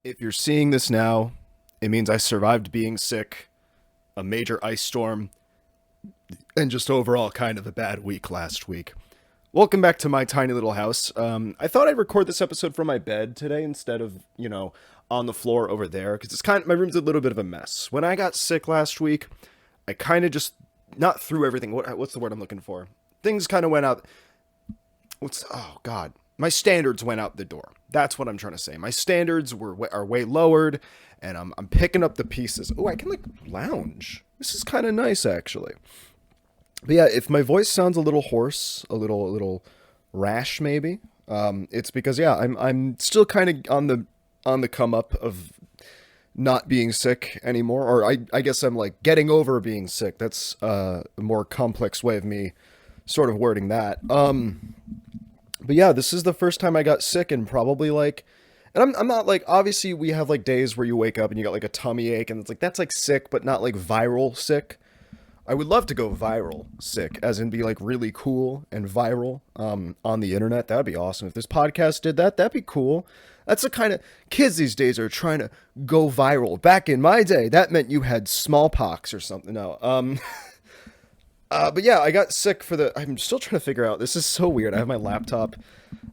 If you're seeing this now, it means I survived being sick, a major ice storm, and just overall kind of a bad week last week. Welcome back to my tiny little house. I thought I'd record this episode from my bed today instead of, on the floor over there, because my room's a little bit of a mess. When I got sick last week, I kind of just, not threw everything, what's the word I'm looking for? Things kind of went out, oh God. My standards went out the door. That's what I'm trying to say. My standards are way lowered, and I'm picking up the pieces. Oh, I can like lounge. This is kind of nice actually. But yeah, if my voice sounds a little hoarse, a little rash maybe, it's because yeah, I'm still kind of on the come up of not being sick anymore, or I guess I'm like getting over being sick. That's a more complex way of me sort of wording that. But yeah, this is the first time I got sick and probably like, and I'm not like, obviously we have like days where you wake up and you got like a tummy ache and it's like, that's like sick, but not like viral sick. I would love to go viral sick, as in be like really cool and viral on the internet. That'd be awesome. If this podcast did that, that'd be cool. That's the kind of kids these days are trying to go viral. Back in my day, that meant you had smallpox or something. No, but yeah, I got sick I'm still trying to figure out. This is so weird. I have my laptop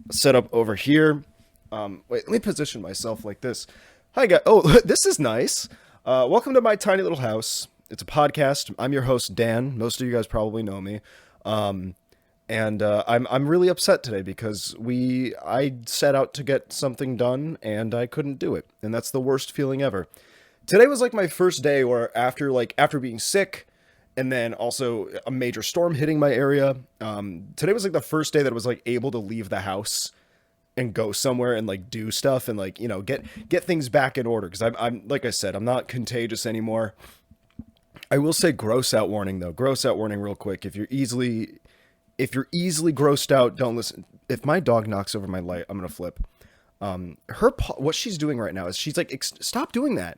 set up over here. Wait, let me position myself like this. Hi, guys. Oh, this is nice. Welcome to my tiny little house. It's a podcast. I'm your host, Dan. Most of you guys probably know me. And I'm really upset today because I set out to get something done and I couldn't do it. And that's the worst feeling ever. Today was like my first day where after being sick, and then also a major storm hitting my area. Today was like the first day that I was like able to leave the house and go somewhere and like do stuff and like, get things back in order. Cause I'm like I said, I'm not contagious anymore. I will say gross out warning though. Gross out warning real quick. If you're easily grossed out, don't listen. If my dog knocks over my light, I'm going to flip. What she's doing right now is she's like, stop doing that.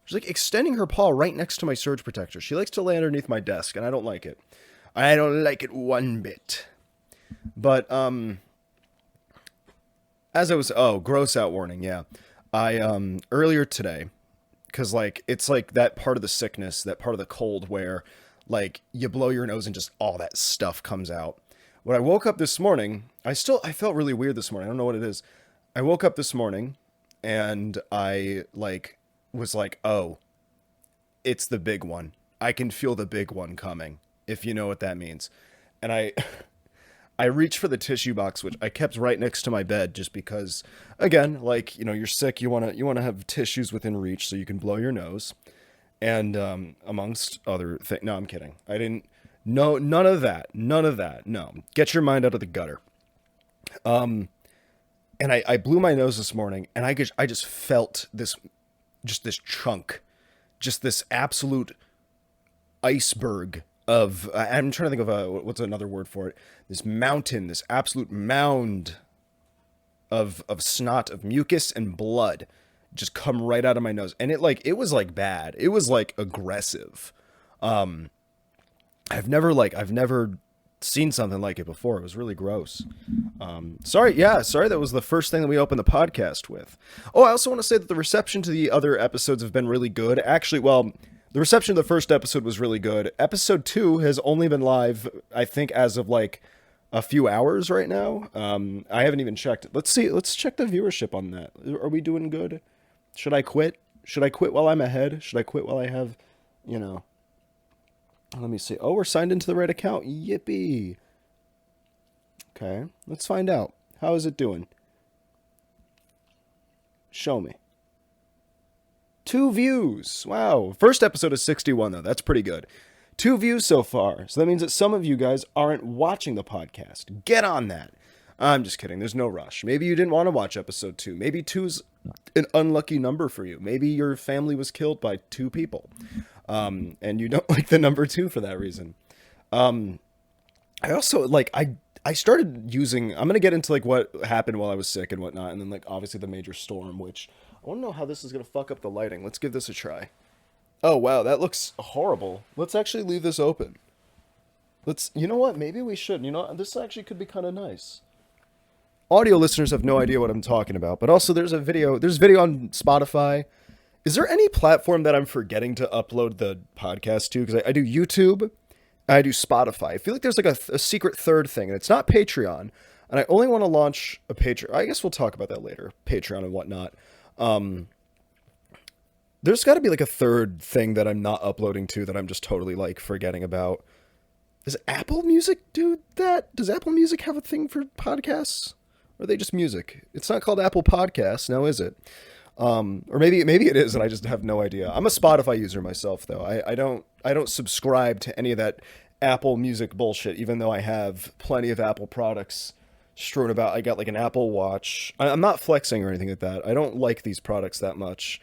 She's like extending her paw right next to my surge protector. She likes to lay underneath my desk, and I don't like it. I don't like it one bit. But gross out warning. Yeah, I earlier today, because like it's like that part of the sickness, that part of the cold where like you blow your nose and just all that stuff comes out. When I woke up this morning, I felt really weird this morning. I don't know what it is. I woke up this morning, and I like was like, oh, it's the big one. I can feel the big one coming, if you know what that means. And I I reached for the tissue box, which I kept right next to my bed just because, again, like, you're sick, you want to have tissues within reach so you can blow your nose. And amongst other things. No, I'm kidding. I didn't. No, none of that. None of that. No. Get your mind out of the gutter. And I blew my nose this morning, and I just felt this chunk, just this absolute iceberg of, I'm trying to think of what's another word for it? This mountain, this absolute mound of snot, of mucus and blood just come right out of my nose. And it was like bad. It was like aggressive. I've never seen something like it before. It was really gross. Sorry that was the first thing that we opened the podcast with. Oh, I also want to say that the reception to the other episodes have been really good. Actually, well, the reception of the first episode was really good. Episode 2 has only been live, I think, as of like a few hours right now. I haven't even checked. Let's check the viewership on that. Are we doing good? Should I quit? Should I quit while I'm ahead? Should I quit while I have, let me see. Oh, we're signed into the right account. Yippee. Okay, let's find out. How is it doing? Show me. 2 views. Wow. First episode is 61, though. That's pretty good. 2 views so far. So that means that some of you guys aren't watching the podcast. Get on that. I'm just kidding. There's no rush. Maybe you didn't want to watch episode 2. Maybe two's an unlucky number for you. Maybe your family was killed by 2 people. And you don't like the number 2 for that reason. I also, like, I started using, I'm going to get into, like, what happened while I was sick and whatnot, and then, like, obviously the major storm, which, I want to know how this is going to fuck up the lighting. Let's give this a try. Oh, wow, that looks horrible. Let's actually leave this open. You know what, maybe we should. This actually could be kind of nice. audio listeners have no idea what I'm talking about, but also there's video on Spotify. Is there any platform that I'm forgetting to upload the podcast to? Because I do YouTube, I do Spotify. I feel like there's like a secret third thing, and it's not Patreon. And I only want to launch a Patreon. I guess we'll talk about that later, Patreon and whatnot. There's got to be like a third thing that I'm not uploading to that I'm just totally like forgetting about. Does Apple Music do that? Does Apple Music have a thing for podcasts? Or are they just music? It's not called Apple Podcasts now, is it? Or maybe it is, and I just have no idea. I'm a Spotify user myself, though. I don't subscribe to any of that Apple Music bullshit, even though I have plenty of Apple products strewn about. I got like an Apple Watch. I'm not flexing or anything like that. I don't like these products that much.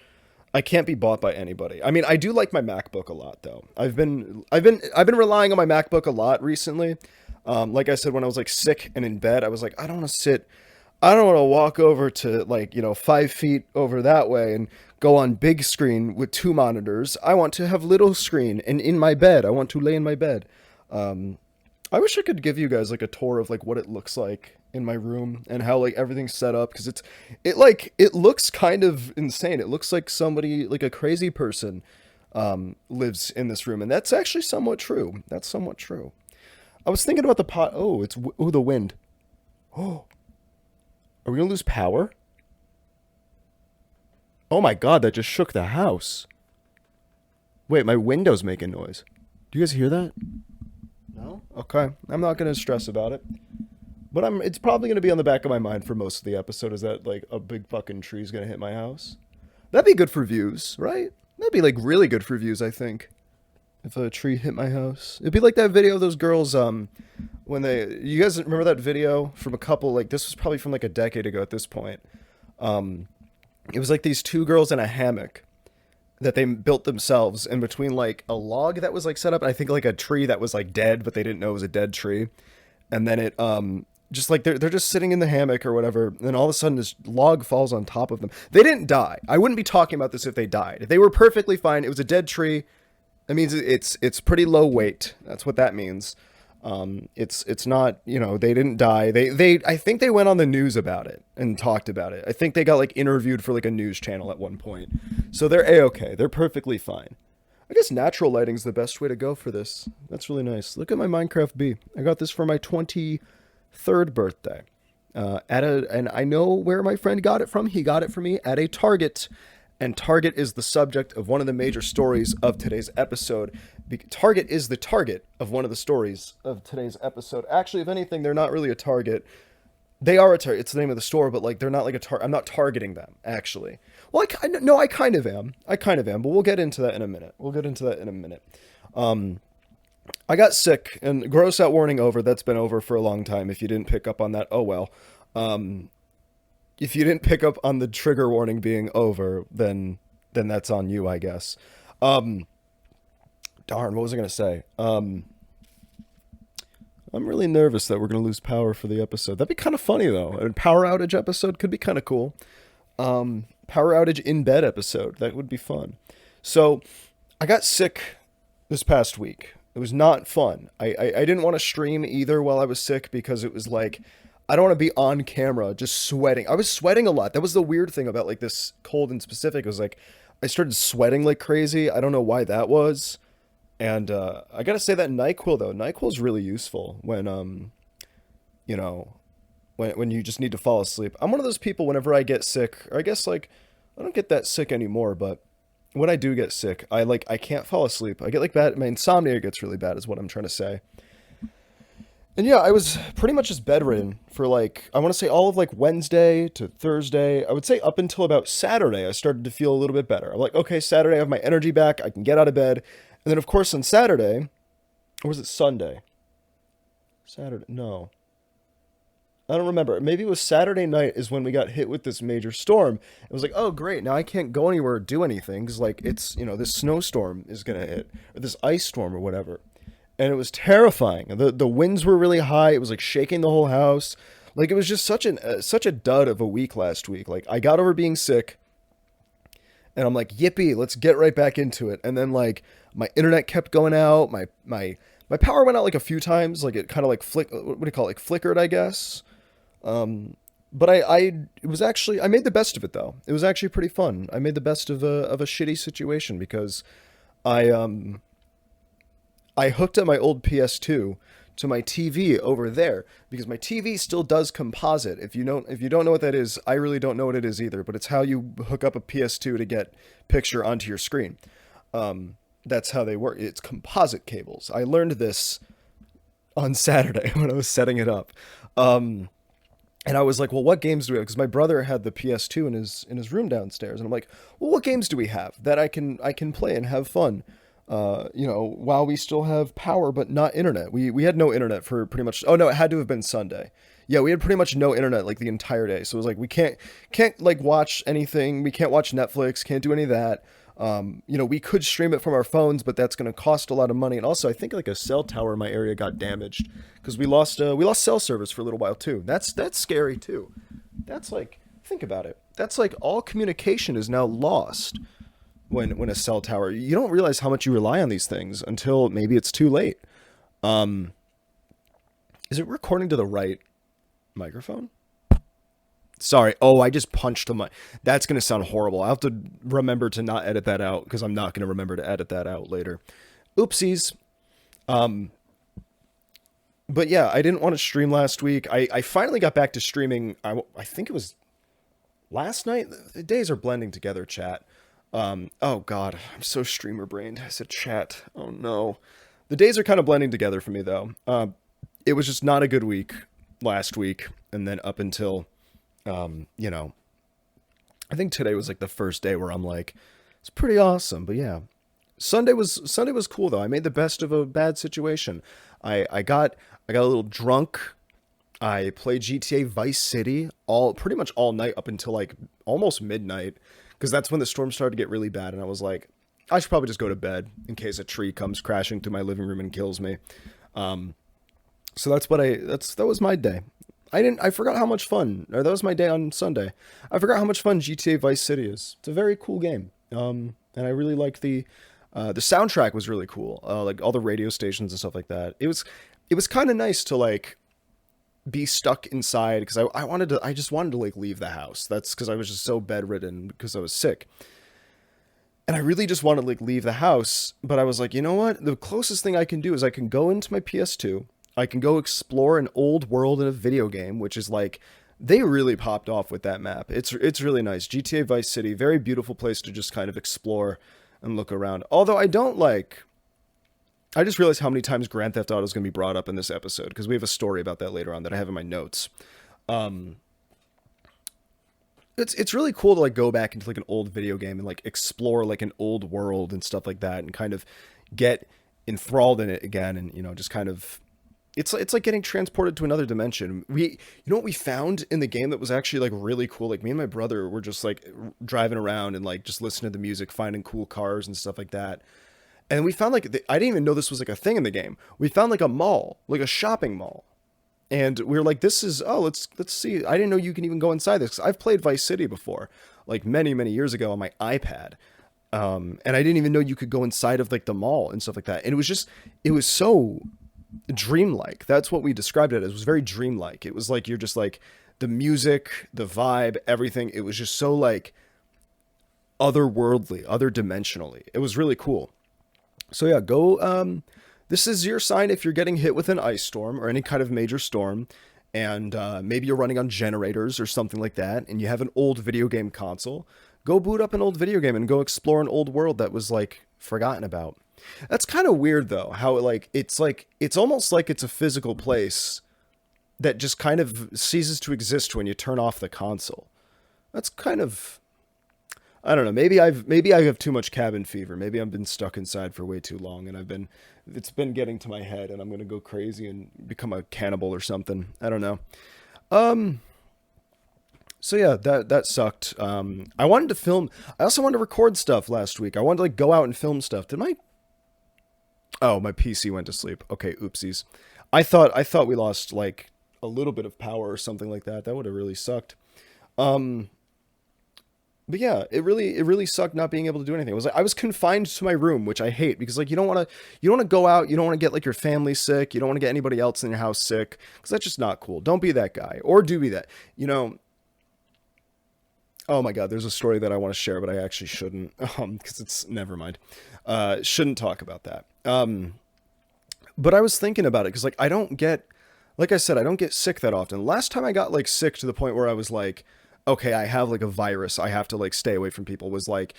I can't be bought by anybody. I mean, I do like my MacBook a lot, though. I've been relying on my MacBook a lot recently. Like I said, when I was like sick and in bed, I was like, I don't want to sit. I don't want to walk over to 5 feet over that way and go on big screen with 2 monitors. I want to have little screen and in my bed. I want to lay in my bed. I wish I could give you guys like a tour of like what it looks like in my room and how like everything's set up, because it looks kind of insane. It looks like somebody, like a crazy person, lives in this room, and that's actually somewhat true. That's somewhat true. I was thinking about the pot. Oh, the wind. Oh, are we gonna lose power? Oh my God, that just shook the house. Wait, my window's making noise. Do you guys hear that? No? Okay. I'm not going to stress about it. But it's probably going to be on the back of my mind for most of the episode, is that like a big fucking tree's going to hit my house. That'd be good for views, right? That'd be like really good for views, I think. If a tree hit my house. It'd be like that video of those girls, you guys remember that video from a couple, like this was probably from like a decade ago at this point. It was like these 2 girls in a hammock that they built themselves in between like a log that was like set up, and I think like a tree that was like dead, but they didn't know it was a dead tree. And then it just like they're just sitting in the hammock or whatever, and then all of a sudden this log falls on top of them. They didn't die. I wouldn't be talking about this if they died. If they were perfectly fine, it was a dead tree. That means it's pretty low weight. That's what that means. It's not, they didn't die. I think they went on the news about it and talked about it. I think they got like interviewed for like a news channel at one point. So they're A-okay. They're perfectly fine. I guess natural lighting's the best way to go for this. That's really nice. Look at my Minecraft bee. I got this for my 23rd birthday. And I know where my friend got it from. He got it for me at a Target. And Target is the subject of one of the major stories of today's episode. Target is the target of one of the stories of today's episode. Actually, if anything, they're not really a target. They are a target. It's the name of the store, but like they're not like a target. I'm not targeting them, actually. Well, I kind of am. But we'll get into that in a minute. I got sick, and gross out warning over. That's been over for a long time. If you didn't pick up on that, oh well. If you didn't pick up on the trigger warning being over, then that's on you, I guess. Darn, what was I going to say? I'm really nervous that we're going to lose power for the episode. That'd be kind of funny, though. A power outage episode could be kind of cool. Power outage in bed episode. That would be fun. So, I got sick this past week. It was not fun. I didn't want to stream either while I was sick, because it was like, I don't want to be on camera just sweating. I was sweating a lot. That was the weird thing about like this cold in specific. It was like I started sweating like crazy. I don't know why that was. And I got to say that NyQuil, though. NyQuil is really useful when when you just need to fall asleep. I'm one of those people, whenever I get sick, or I guess like I don't get that sick anymore, but when I do get sick, I can't fall asleep. I get like bad, my insomnia gets really bad is what I'm trying to say. And yeah, I was pretty much just bedridden for like, I want to say all of like Wednesday to Thursday. I would say up until about Saturday, I started to feel a little bit better. I'm like, okay, Saturday, I have my energy back. I can get out of bed. And then of course on Saturday, or was it Sunday? Saturday, no. I don't remember. Maybe it was Saturday night is when we got hit with this major storm. It was like, oh great, now I can't go anywhere or do anything, because like it's, this snowstorm is going to hit, or this ice storm or whatever. And it was terrifying. The winds were really high. It was like shaking the whole house. Like it was just such a dud of a week last week. Like I got over being sick, and I'm like, yippee, let's get right back into it. And then like my internet kept going out. My power went out like a few times. Like it kind of like flickered, I guess. But it was actually, I made the best of it though. It was actually pretty fun. I made the best of a shitty situation because I I hooked up my old PS2 to my TV over there because my TV still does composite. If you don't know what that is, I really don't know what it is either. But it's how you hook up a PS2 to get picture onto your screen. That's how they work. It's composite cables. I learned this on Saturday when I was setting it up. And I was like, well, what games do we have? Because my brother had the PS2 in his room downstairs, and I'm like, well, what games do we have that I can play and have fun? While we still have power but not internet. We had no internet for pretty much. Oh no, it had to have been Sunday. Yeah, we had pretty much no internet like the entire day. So it was like we can't like watch anything. We can't watch Netflix. Can't do any of that. We could stream it from our phones, but that's going to cost a lot of money. And also, I think like a cell tower in my area got damaged because we lost cell service for a little while too. That's scary too. That's like, think about it. That's like all communication is now lost when a cell tower. You don't realize how much you rely on these things until maybe it's too late. Is it recording to the right microphone? Sorry. Oh, I just punched the mic. That's going to sound horrible. I'll have to remember to not edit that out because I'm not going to remember to edit that out later. Oopsies. But yeah, I didn't want to stream last week. I finally got back to streaming. I think it was last night. The days are blending together, chat. Oh God, I'm so streamer brained. I said chat. Oh no. The days are kind of blending together for me though. It was just not a good week last week. And then up until I think today was like the first day where I'm like, it's pretty awesome. But yeah, Sunday was cool though. I made the best of a bad situation. I got a little drunk. I played GTA Vice City pretty much all night up until like almost midnight because that's when the storm started to get really bad. And I was like, I should probably just go to bed in case a tree comes crashing through my living room and kills me. So that was my day. I forgot how much fun, or that was my day on Sunday. I forgot how much fun GTA Vice City is. It's a very cool game. And I really like the soundtrack was really cool. Like all the radio stations and stuff like that. It was kind of nice to like be stuck inside because I just wanted to like leave the house. That's because I was just so bedridden because I was sick. And I really just wanted to like leave the house, but I was like, you know what? The closest thing I can do is I can go into my PS2. I can go explore an old world in a video game, which is like, they really popped off with that map. It's really nice. GTA Vice City, very beautiful place to just kind of explore and look around. Although I just realized how many times Grand Theft Auto is going to be brought up in this episode, because we have a story about that later on that I have in my notes. It's really cool to like go back into like an old video game and like explore like an old world and stuff like that and kind of get enthralled in it again and just kind of it's like getting transported to another dimension. What we found in the game that was actually like really cool, like me and my brother were just like driving around and like just listening to the music, finding cool cars and stuff like that. And we found like I didn't even know this was like a thing in the game. We found like a mall, like a shopping mall. And we were like, let's see. I didn't know you can even go inside this. 'Cause I've played Vice City before, like many, many years ago on my iPad. And I didn't even know you could go inside of like the mall and stuff like that. And it was so dreamlike. That's what we described it as. It was very dreamlike. It was like, you're just like the music, the vibe, everything. It was just so like otherworldly, other dimensionally. It was really cool. So yeah, go, this is your sign if you're getting hit with an ice storm or any kind of major storm, and maybe you're running on generators or something like that, and you have an old video game console. Go boot up an old video game and go explore an old world that was like forgotten about. That's kind of weird though, how it's almost like it's a physical place that just kind of ceases to exist when you turn off the console. That's kind of, I don't know. Maybe I have too much cabin fever. Maybe I've been stuck inside for way too long, and it's been getting to my head, and I'm gonna go crazy and become a cannibal or something. I don't know. So yeah, that sucked. I wanted to film. I also wanted to record stuff last week. I wanted to like go out and film stuff. Oh, my PC went to sleep. Okay, oopsies. I thought we lost like a little bit of power or something like that. That would have really sucked. But yeah, it really sucked not being able to do anything. It was like I was confined to my room, which I hate because like you don't want to go out, you don't want to get like your family sick, you don't want to get anybody else in your house sick because that's just not cool. Don't be that guy, or do be that. Oh my God, there's a story that I want to share, but I actually shouldn't, because it's never mind. Shouldn't talk about that. But I was thinking about it because like I don't get, like I said, I don't get sick that often. Last time I got like sick to the point where I was like, okay, I have like a virus, I have to like stay away from people, was like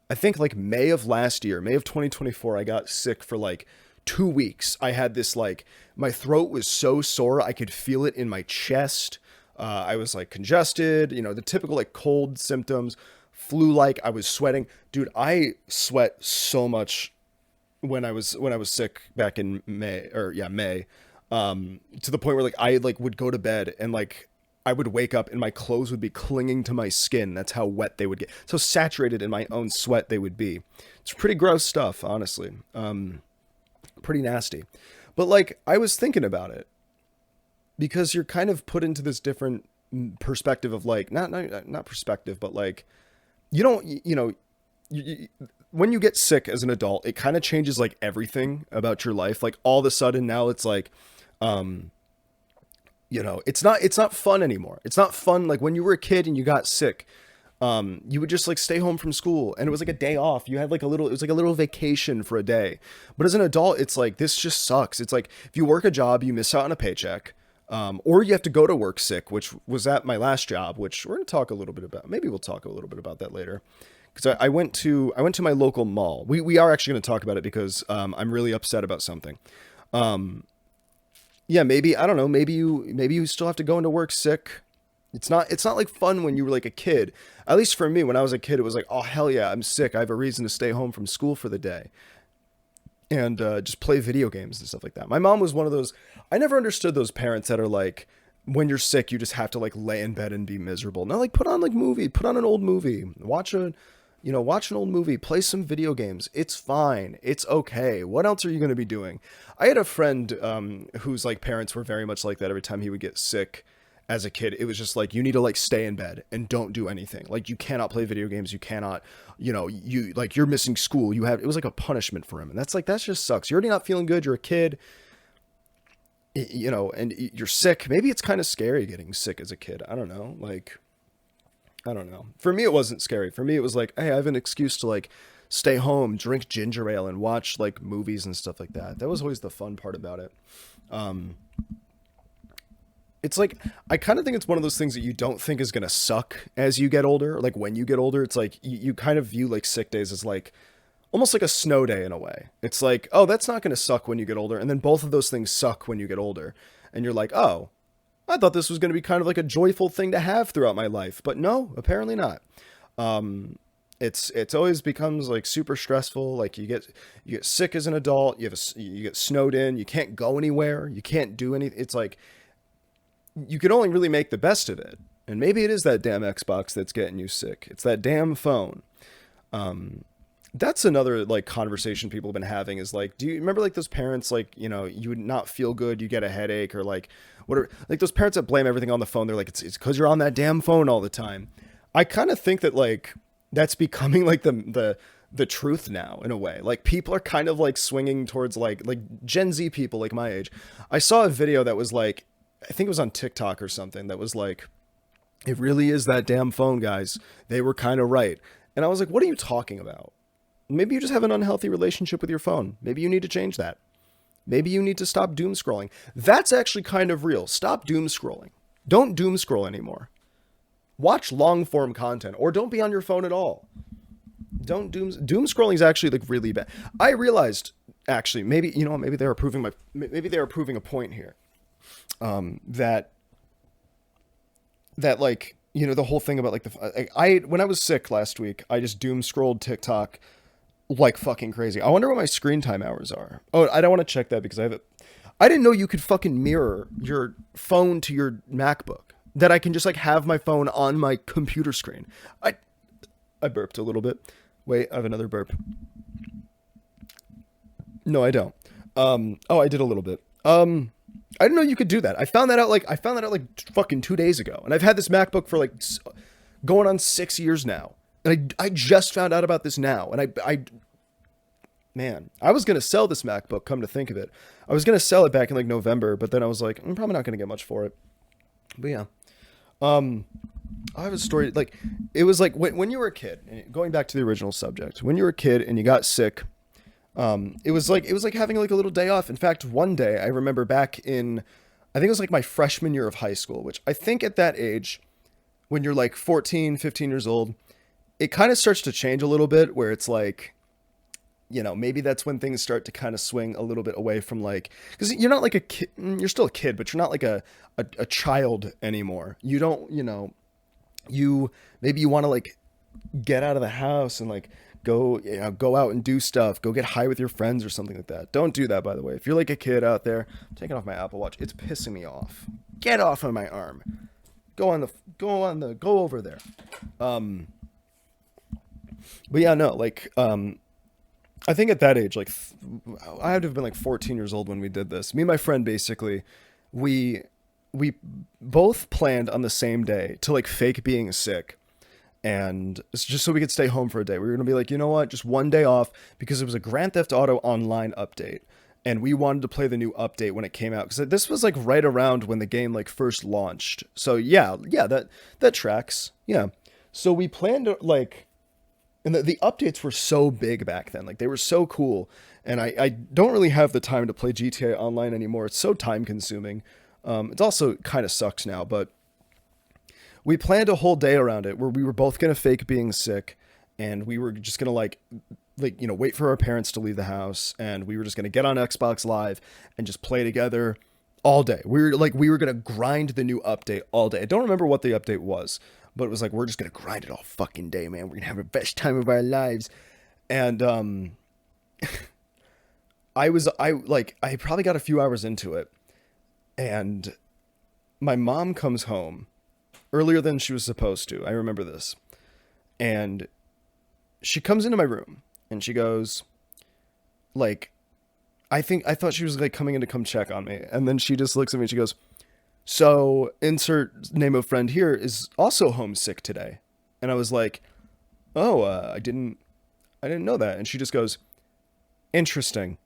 I think like May of last year, May of 2024, I got sick for like 2 weeks. I had this like, my throat was so sore, I could feel it in my chest. I was like congested, the typical like cold symptoms, flu like, I was sweating. Dude, I sweat so much when I was sick back in May or yeah, May. To the point where like I like would go to bed and like I would wake up and my clothes would be clinging to my skin. That's how wet they would get. So saturated in my own sweat they would be. It's pretty gross stuff, honestly. Pretty nasty. But like I was thinking about it because you're kind of put into this different perspective of like not perspective, but like you don't you, when you get sick as an adult, it kind of changes like everything about your life. Like all of a sudden now it's like um it's not fun anymore. It's not fun like when you were a kid and you got sick. You would just like stay home from school and it was like a day off. You had like it was like a little vacation for a day. But as an adult, it's like this just sucks. It's like if you work a job, you miss out on a paycheck. Or you have to go to work sick, which was at my last job, which we're going to talk a little bit about. Maybe we'll talk a little bit about that later. Because I went to my local mall. We are actually going to talk about it because I'm really upset about something. Um, yeah, maybe I don't know. Maybe you still have to go into work sick. It's not like fun when you were like a kid. At least for me, when I was a kid, it was like, oh hell yeah, I'm sick. I have a reason to stay home from school for the day and just play video games and stuff like that. My mom was one of those. I never understood those parents that are like, when you're sick, you just have to like lay in bed and be miserable. No, like put on an old movie, watch an old movie, play some video games. It's fine. It's okay. What else are you going to be doing? I had a friend whose like parents were very much like that. Every time he would get sick as a kid, it was just like, you need to like stay in bed and don't do anything. Like you cannot play video games. You cannot, you like you're missing school. It was like a punishment for him. And that just sucks. You're already not feeling good. You're a kid, and you're sick. Maybe it's kind of scary getting sick as a kid. I don't know. Like, I don't know. For me, it wasn't scary. For me, it was like, hey, I have an excuse to like stay home, drink ginger ale, and watch like movies and stuff like that. That was always the fun part about it. Um, it's like, I kind of think it's one of those things that you don't think is going to suck as you get older. Like when you get older, it's like you kind of view like sick days as like almost like a snow day in a way. It's like, oh, that's not going to suck when you get older. And then both of those things suck when you get older. And you're like, oh, I thought this was going to be kind of like a joyful thing to have throughout my life, but no, apparently not. It's always becomes like super stressful. Like you get sick as an adult. You get snowed in. You can't go anywhere. You can't do anything. It's like you can only really make the best of it. And maybe it is that damn Xbox that's getting you sick. It's that damn phone. That's another like conversation people have been having is like, do you remember like those parents, like, you would not feel good, you get a headache or like whatever, like those parents that blame everything on the phone. They're like, it's cause you're on that damn phone all the time. I kind of think that like, that's becoming like the truth now in a way. Like people are kind of like swinging towards like Gen Z people, like my age. I saw a video that was like, I think it was on TikTok or something that was like, it really is that damn phone, guys. They were kind of right. And I was like, what are you talking about? Maybe you just have an unhealthy relationship with your phone. Maybe you need to change that. Maybe you need to stop doom scrolling. That's actually kind of real. Stop doom scrolling. Don't doom scroll anymore. Watch long form content or don't be on your phone at all. Don't doom scrolling is actually like really bad. I realized actually maybe they were proving a point here. That like, the whole thing about like when I was sick last week, I just doom scrolled TikTok like fucking crazy. I wonder what my screen time hours are. Oh, I don't want to check that because I didn't know you could fucking mirror your phone to your MacBook. That I can just like have my phone on my computer screen. I burped a little bit. Wait, I have another burp. No, I don't. Oh, I did a little bit. I didn't know you could do that. I found that out like fucking 2 days ago. And I've had this MacBook for like going on 6 years now. And I just found out about this now. And man, I was going to sell this MacBook, come to think of it. I was going to sell it back in like November, but then I was like, I'm probably not going to get much for it. But yeah. I have a story. Like, it was like when you were a kid. Going back to the original subject, when you were a kid and you got sick, it was like having like a little day off. In fact, one day I remember back in, I think it was like my freshman year of high school, which I think at that age, when you're like 14, 15 years old, it kind of starts to change a little bit, where it's like, maybe that's when things start to kind of swing a little bit away from like, because you're not like a kid, you're still a kid, but you're not like a child anymore. You don't, you maybe you want to like get out of the house and like go out and do stuff, go get high with your friends or something like that. Don't do that, by the way. If you're like a kid out there, I'm taking off my Apple Watch. It's pissing me off. Get off of my arm. Go over there. Um, but yeah, no, like, I think at that age, like, I had to have been like 14 years old when we did this. Me and my friend, basically, we we both planned on the same day to like fake being sick, and it's just so we could stay home for a day. We were gonna be like, you know what, just one day off, because it was a Grand Theft Auto Online update, and we wanted to play the new update when it came out, because this was like right around when the game like first launched. So yeah, that tracks. Yeah. So we planned to like, and the updates were so big back then, like they were so cool, and I don't really have the time to play GTA Online anymore. It's so time consuming. It's also kind of sucks now, but we planned a whole day around it where we were both gonna fake being sick, and we were just gonna wait for our parents to leave the house, and we were just gonna get on Xbox Live and just play together all day. We were gonna grind the new update all day. I don't remember what the update was, but it was like, we're just gonna grind it all fucking day, man. We're gonna have the best time of our lives. And I probably got a few hours into it, and my mom comes home earlier than she was supposed to. I remember this. And she comes into my room and she goes, like, I thought she was like coming in to come check on me. And then she just looks at me and she goes, so insert name of friend here is also homesick today. And I was like, oh, I didn't know that. And she just goes, interesting.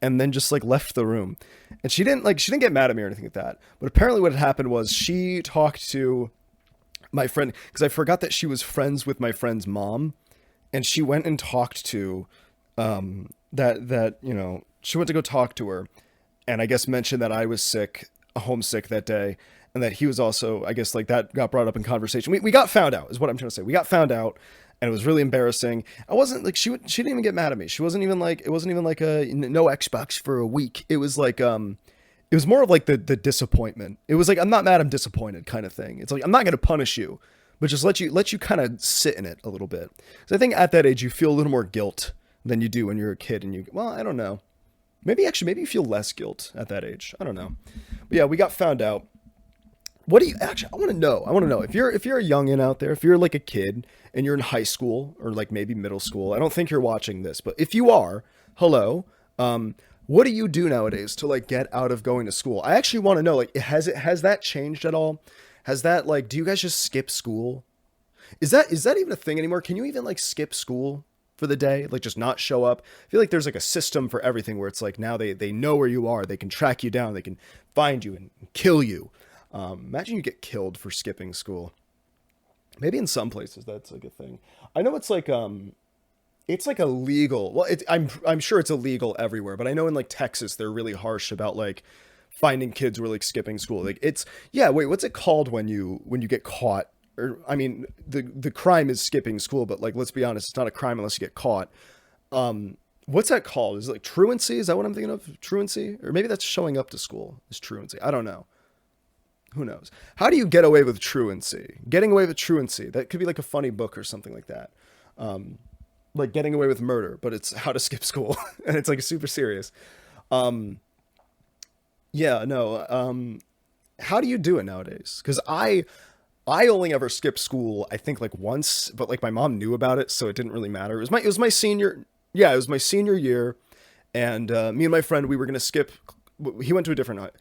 And then just like left the room. And she didn't get mad at me or anything like that. But apparently what had happened was she talked to my friend, because I forgot that she was friends with my friend's mom, and she went and talked to she went to go talk to her, and I guess mentioned that I was sick, homesick that day, and that he was also, I guess, like, that got brought up in conversation. We got found out, is what I'm trying to say. We got found out, and it was really embarrassing. I wasn't like, she didn't even get mad at me. She wasn't even like, it wasn't even like a no Xbox for a week. It was like it was more of like the disappointment. It was like, I'm not mad, I'm disappointed kind of thing. It's like, I'm not going to punish you, but just let you kind of sit in it a little bit. So I think at that age you feel a little more guilt than you do when you're a kid, and well, I don't know. Maybe you feel less guilt at that age. I don't know. But yeah, we got found out. What do you actually, I want to know. If you're a youngin out there, if you're like a kid and you're in high school or like maybe middle school, I don't think you're watching this, but if you are, hello. What do you do nowadays to like get out of going to school? I actually want to know, like, has that changed at all? Has that, like, do you guys just skip school? Is that even a thing anymore? Can you even like skip school for the day? Like, just not show up? I feel like there's like a system for everything where it's like, now they know where you are. They can track you down. They can find you and kill you. Imagine you get killed for skipping school. Maybe in some places that's like a thing. I know it's like illegal. Well, I'm sure it's illegal everywhere, but I know in like Texas they're really harsh about like finding kids who are like skipping school. Like, it's, yeah, wait, what's it called when you get caught? Or, I mean, the crime is skipping school, but like, let's be honest, it's not a crime unless you get caught. What's that called? Is it like truancy? Is that what I'm thinking of? Truancy? Or maybe that's showing up to school is truancy. I don't know. Who knows? How do you get away with truancy? Getting away with truancy. That could be like a funny book or something like that. Like getting away with murder, but it's how to skip school. And it's like super serious. Um, yeah, no. How do you do it nowadays? Because I only ever skipped school, I think, like once, but like my mom knew about it, so it didn't really matter. It was my senior, yeah, it was my senior year, and me and my friend, we were gonna skip. He went to a different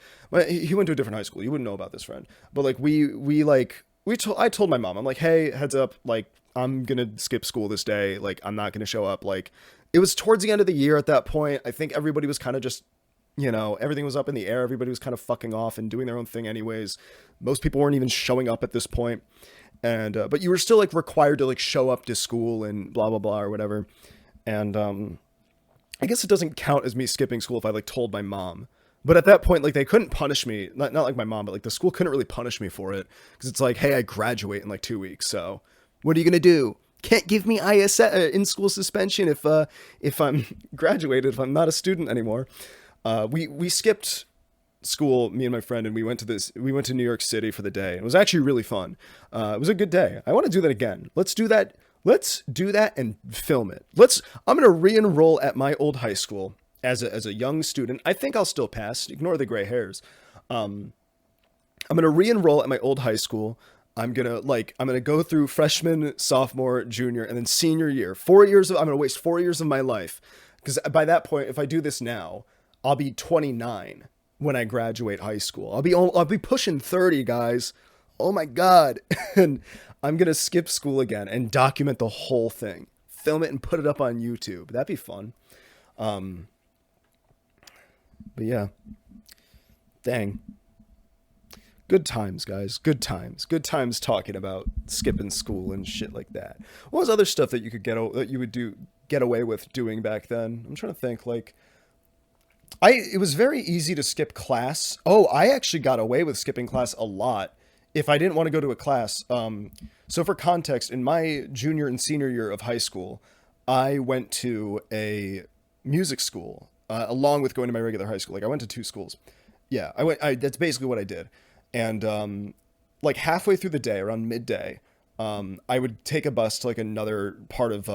he went to a different high school. You wouldn't know about this friend, but like I told my mom, I'm like, hey, heads up, like, I'm gonna skip school this day. Like, I'm not gonna show up. Like, it was towards the end of the year at that point. I think everybody was kind of just, everything was up in the air. Everybody was kind of fucking off and doing their own thing anyways. Most people weren't even showing up at this point. And but you were still like required to like show up to school and blah blah blah or whatever. And I guess it doesn't count as me skipping school if I like told my mom. But at that point, like they couldn't punish me, not like my mom, but like the school couldn't really punish me for it because it's like, hey, I graduate in like 2 weeks, so what are you gonna do? Can't give me in school suspension if I'm graduated, if I'm not a student anymore. We skipped school, me and my friend, and we went to New York City for the day. It was actually really fun. It was a good day. I want to do that again. Let's do that and film it. I'm gonna re-enroll at my old high school as a young student. I think I'll still pass. Ignore the gray hairs. I'm gonna re-enroll at my old high school. I'm gonna go through freshman, sophomore, junior, and then senior year. I'm gonna waste 4 years of my life. Because by that point, if I do this now, I'll be 29 when I graduate high school. I'll be pushing 30, guys. Oh my God. And I'm gonna skip school again and document the whole thing. Film it and put it up on YouTube. That'd be fun. But yeah. Dang. Good times, guys. Good times. Good times talking about skipping school and shit like that. What was other stuff that you would get away with doing back then? I'm trying to think. Like, it was very easy to skip class. Oh, I actually got away with skipping class a lot if I didn't want to go to a class. So for context, in my junior and senior year of high school, I went to a music school along with going to my regular high school. Like I went to two schools. Yeah, that's basically what I did. And like halfway through the day, around midday, I would take a bus to like another part of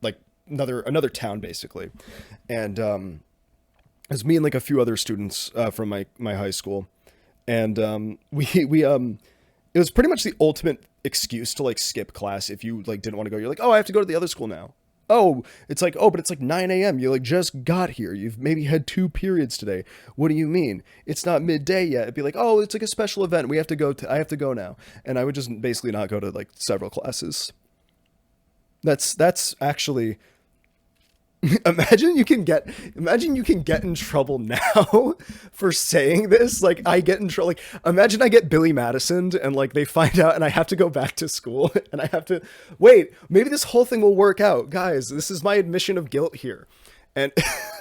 like another town basically, and it was me and like a few other students from my high school, and it was pretty much the ultimate excuse to like skip class if you like didn't want to go. You're like, oh, I have to go to the other school now. Oh, it's like, oh, but it's like 9 a.m. You like just got here. You've maybe had 2 periods today. What do you mean? It's not midday yet. It'd be like, oh, it's like a special event. I have to go now. And I would just basically not go to like several classes. That's actually imagine you can get in trouble now for saying this. Like I get in trouble. Like imagine I get Billy Madisoned and like they find out and I have to go back to school and I have to wait, maybe this whole thing will work out. Guys, this is my admission of guilt here. And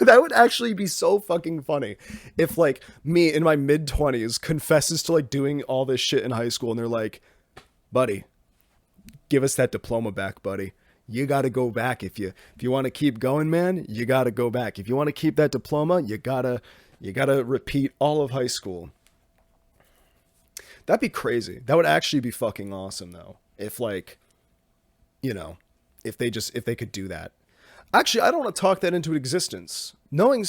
that would actually be so fucking funny if like me in my mid-20s confesses to like doing all this shit in high school and they're like, buddy, give us that diploma back, buddy. You got to go back. If you want to keep going, man, you got to go back. If you want to keep that diploma, you got to repeat all of high school. That'd be crazy. That would actually be fucking awesome though. If like, you know, if they could do that. Actually, I don't want to talk that into existence. Knowing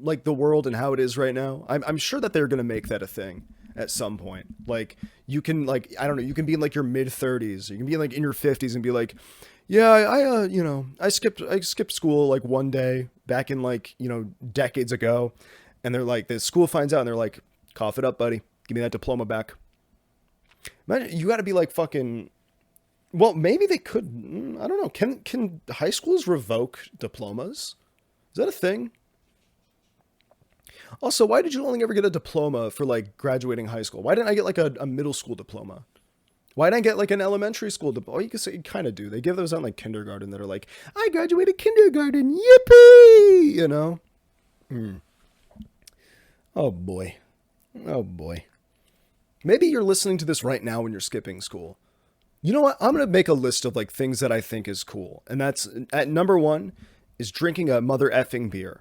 like the world and how it is right now, I'm sure that they're going to make that a thing at some point. Like you can like, I don't know, you can be in like your mid 30s, you can be like in your 50s and be like, yeah, I skipped school like one day back in like, decades ago. And they're like, the school finds out and they're like, cough it up, buddy. Give me that diploma back. Imagine, you got to be like fucking, well, maybe they could, I don't know. Can high schools revoke diplomas? Is that a thing? Also, why did you only ever get a diploma for like graduating high school? Why didn't I get like a middle school diploma? Why didn't I get like an elementary school diploma? Oh, you can say you kind of do. They give those out in like kindergarten that are like, I graduated kindergarten, yippee! Oh boy. Oh boy. Maybe you're listening to this right now when you're skipping school. You know what? I'm going to make a list of like things that I think is cool. And that's at number 1 is drinking a mother effing beer.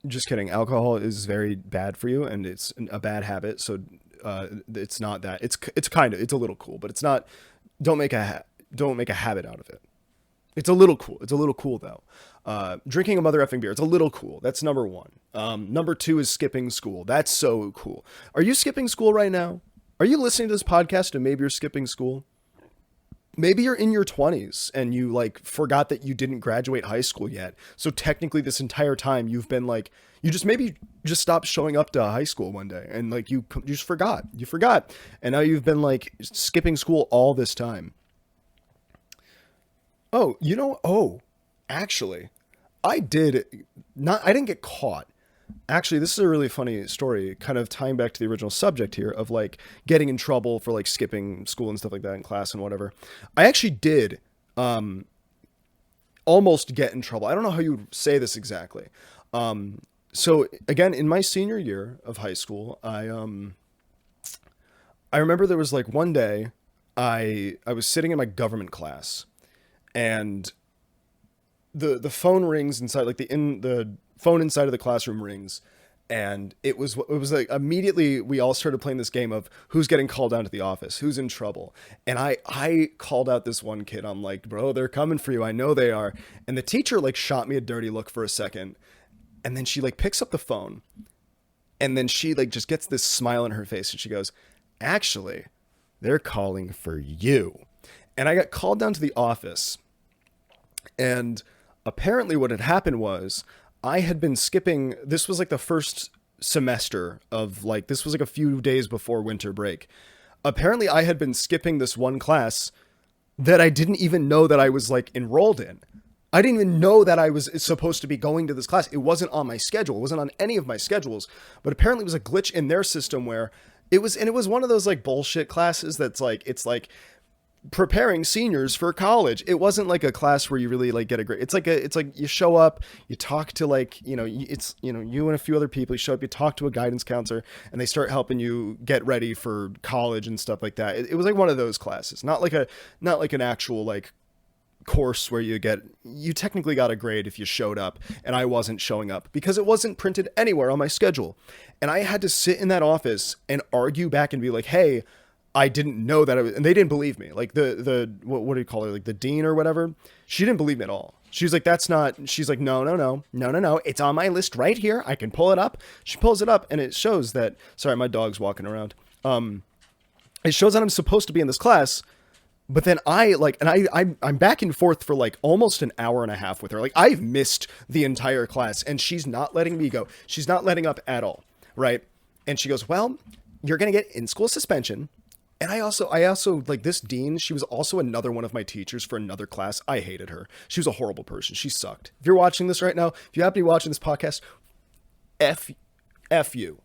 Just kidding. Alcohol is very bad for you and it's a bad habit. So it's not that. It's a little cool, but it's not. Don't make a habit out of it. It's a little cool. It's a little cool though. Drinking a mother effing beer. It's a little cool. That's number 1. Number 2 is skipping school. That's so cool. Are you skipping school right now? Are you listening to this podcast and maybe you're skipping school? Maybe you're in your 20s and you like forgot that you didn't graduate high school yet. So technically this entire time you've been like, you just stopped showing up to high school one day and like you just forgot. You forgot. And now you've been like skipping school all this time. Oh, actually, I didn't get caught, Actually, this is a really funny story, kind of tying back to the original subject here of like getting in trouble for like skipping school and stuff like that in class and whatever. I actually did almost get in trouble. I don't know how you would say this exactly. So again, in my senior year of high school, I remember there was like one day I was sitting in my government class, and the phone rings inside, like the phone inside of the classroom rings, and it was like immediately we all started playing this game of who's getting called down to the office, who's in trouble. And I called out this one kid. I'm like, bro, they're coming for you, I know they are. And the teacher like shot me a dirty look for a second, and then she like picks up the phone, and then she like just gets this smile on her face, and she goes, actually, they're calling for you. And I got called down to the office, and apparently what had happened was I had been skipping. This was like the first semester of like, this was like a few days before winter break. Apparently I had been skipping this one class that I didn't even know that I was like enrolled in. I didn't even know that I was supposed to be going to this class. It wasn't on my schedule. It wasn't on any of my schedules, but apparently it was a glitch in their system where it was one of those like bullshit classes that's like, it's like preparing seniors for college. It wasn't like a class where you really like get a grade. It's like you show up, you talk to like, it's, you and a few other people, you show up, you talk to a guidance counselor, and they start helping you get ready for college and stuff like that. It was like one of those classes, not like an actual like course where you technically got a grade if you showed up, and I wasn't showing up because it wasn't printed anywhere on my schedule. And I had to sit in that office and argue back and be like, hey, I didn't know that and they didn't believe me. Like what do you call her? Like the dean or whatever. She didn't believe me at all. She's like, she's like, no. It's on my list right here. I can pull it up. She pulls it up, and it shows that, sorry, my dog's walking around. It shows that I'm supposed to be in this class, but then I'm back and forth for like almost an hour and a half with her. Like I've missed the entire class, and she's not letting me go. She's not letting up at all. Right. And she goes, well, you're going to get in school suspension. And I also like this dean. She was also another one of my teachers for another class. I hated her. She was a horrible person. She sucked. If you're watching this right now, if you happen to be watching this podcast, F you.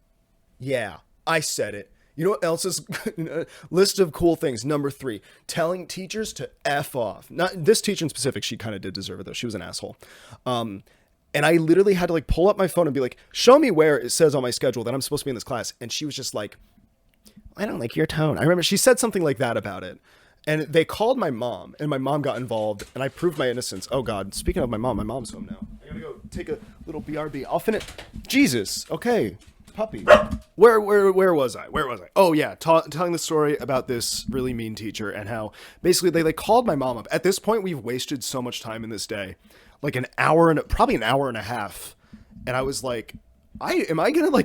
Yeah, I said it. You know what else is list of cool things? Number 3, telling teachers to F off. Not this teacher in specific. She kind of did deserve it though. She was an asshole. And I literally had to like pull up my phone and be like, show me where it says on my schedule that I'm supposed to be in this class. And she was just like, I don't like your tone. I remember she said something like that about it. And they called my mom, and my mom got involved, and I proved my innocence. Oh God, speaking of my mom's home now. I gotta go take a little BRB. I'll finish. Jesus. Okay. Puppy. Where was I? Oh yeah. Telling the story about this really mean teacher and how basically they called my mom up. At this point, we've wasted so much time in this day. Like probably an hour and a half. And I was like, am I gonna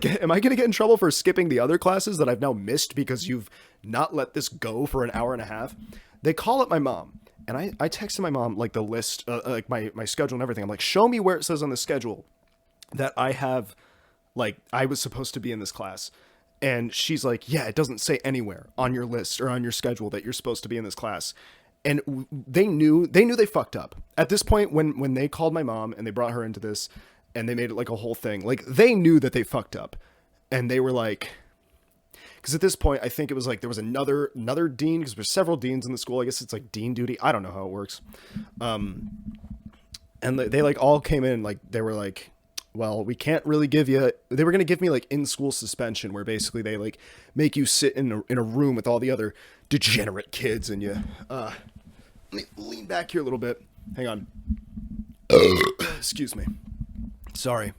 get in trouble for skipping the other classes that I've now missed because you've not let this go for an hour and a half? They call up my mom, and I texted my mom like the list, like my schedule and everything. I'm like, show me where it says on the schedule that I have, like, I was supposed to be in this class. And she's like, yeah, it doesn't say anywhere on your list or on your schedule that you're supposed to be in this class. And they knew they fucked up at this point when they called my mom and they brought her into this. And they made it like a whole thing. Like they knew that they fucked up, and they were like, because at this point, I think it was like there was another dean, because there's several deans in the school. I guess it's like dean duty. I don't know how it works. And they like all came in, like they were like, well, we can't really give you. They were gonna give me like in school suspension, where basically they like make you sit in a room with all the other degenerate kids, and you. Let me lean back here a little bit. Hang on. Excuse me. Sorry.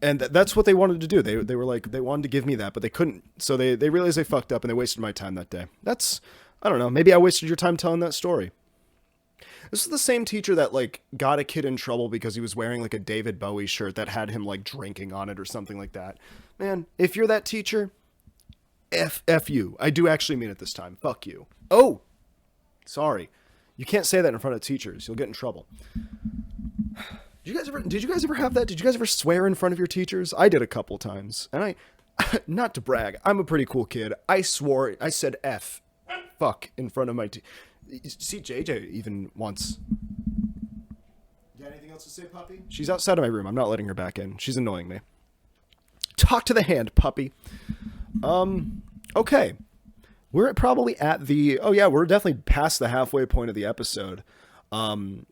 And that's what they wanted to do. They were like, they wanted to give me that, but they couldn't. So they realized they fucked up, and they wasted my time that day. I don't know. Maybe I wasted your time telling that story. This is the same teacher that like got a kid in trouble because he was wearing like a David Bowie shirt that had him like drinking on it or something like that. Man, if you're that teacher, F you. I do actually mean it this time. Fuck you. Oh, sorry. You can't say that in front of teachers. You'll get in trouble. Did you guys ever have that? Did you guys ever swear in front of your teachers? I did a couple times. And not to brag, I'm a pretty cool kid. I said fuck in front of my see, JJ even once. You got anything else to say, puppy? She's outside of my room. I'm not letting her back in. She's annoying me. Talk to the hand, puppy. Okay. We're probably at the... Oh, yeah, we're definitely past the halfway point of the episode. Ooh,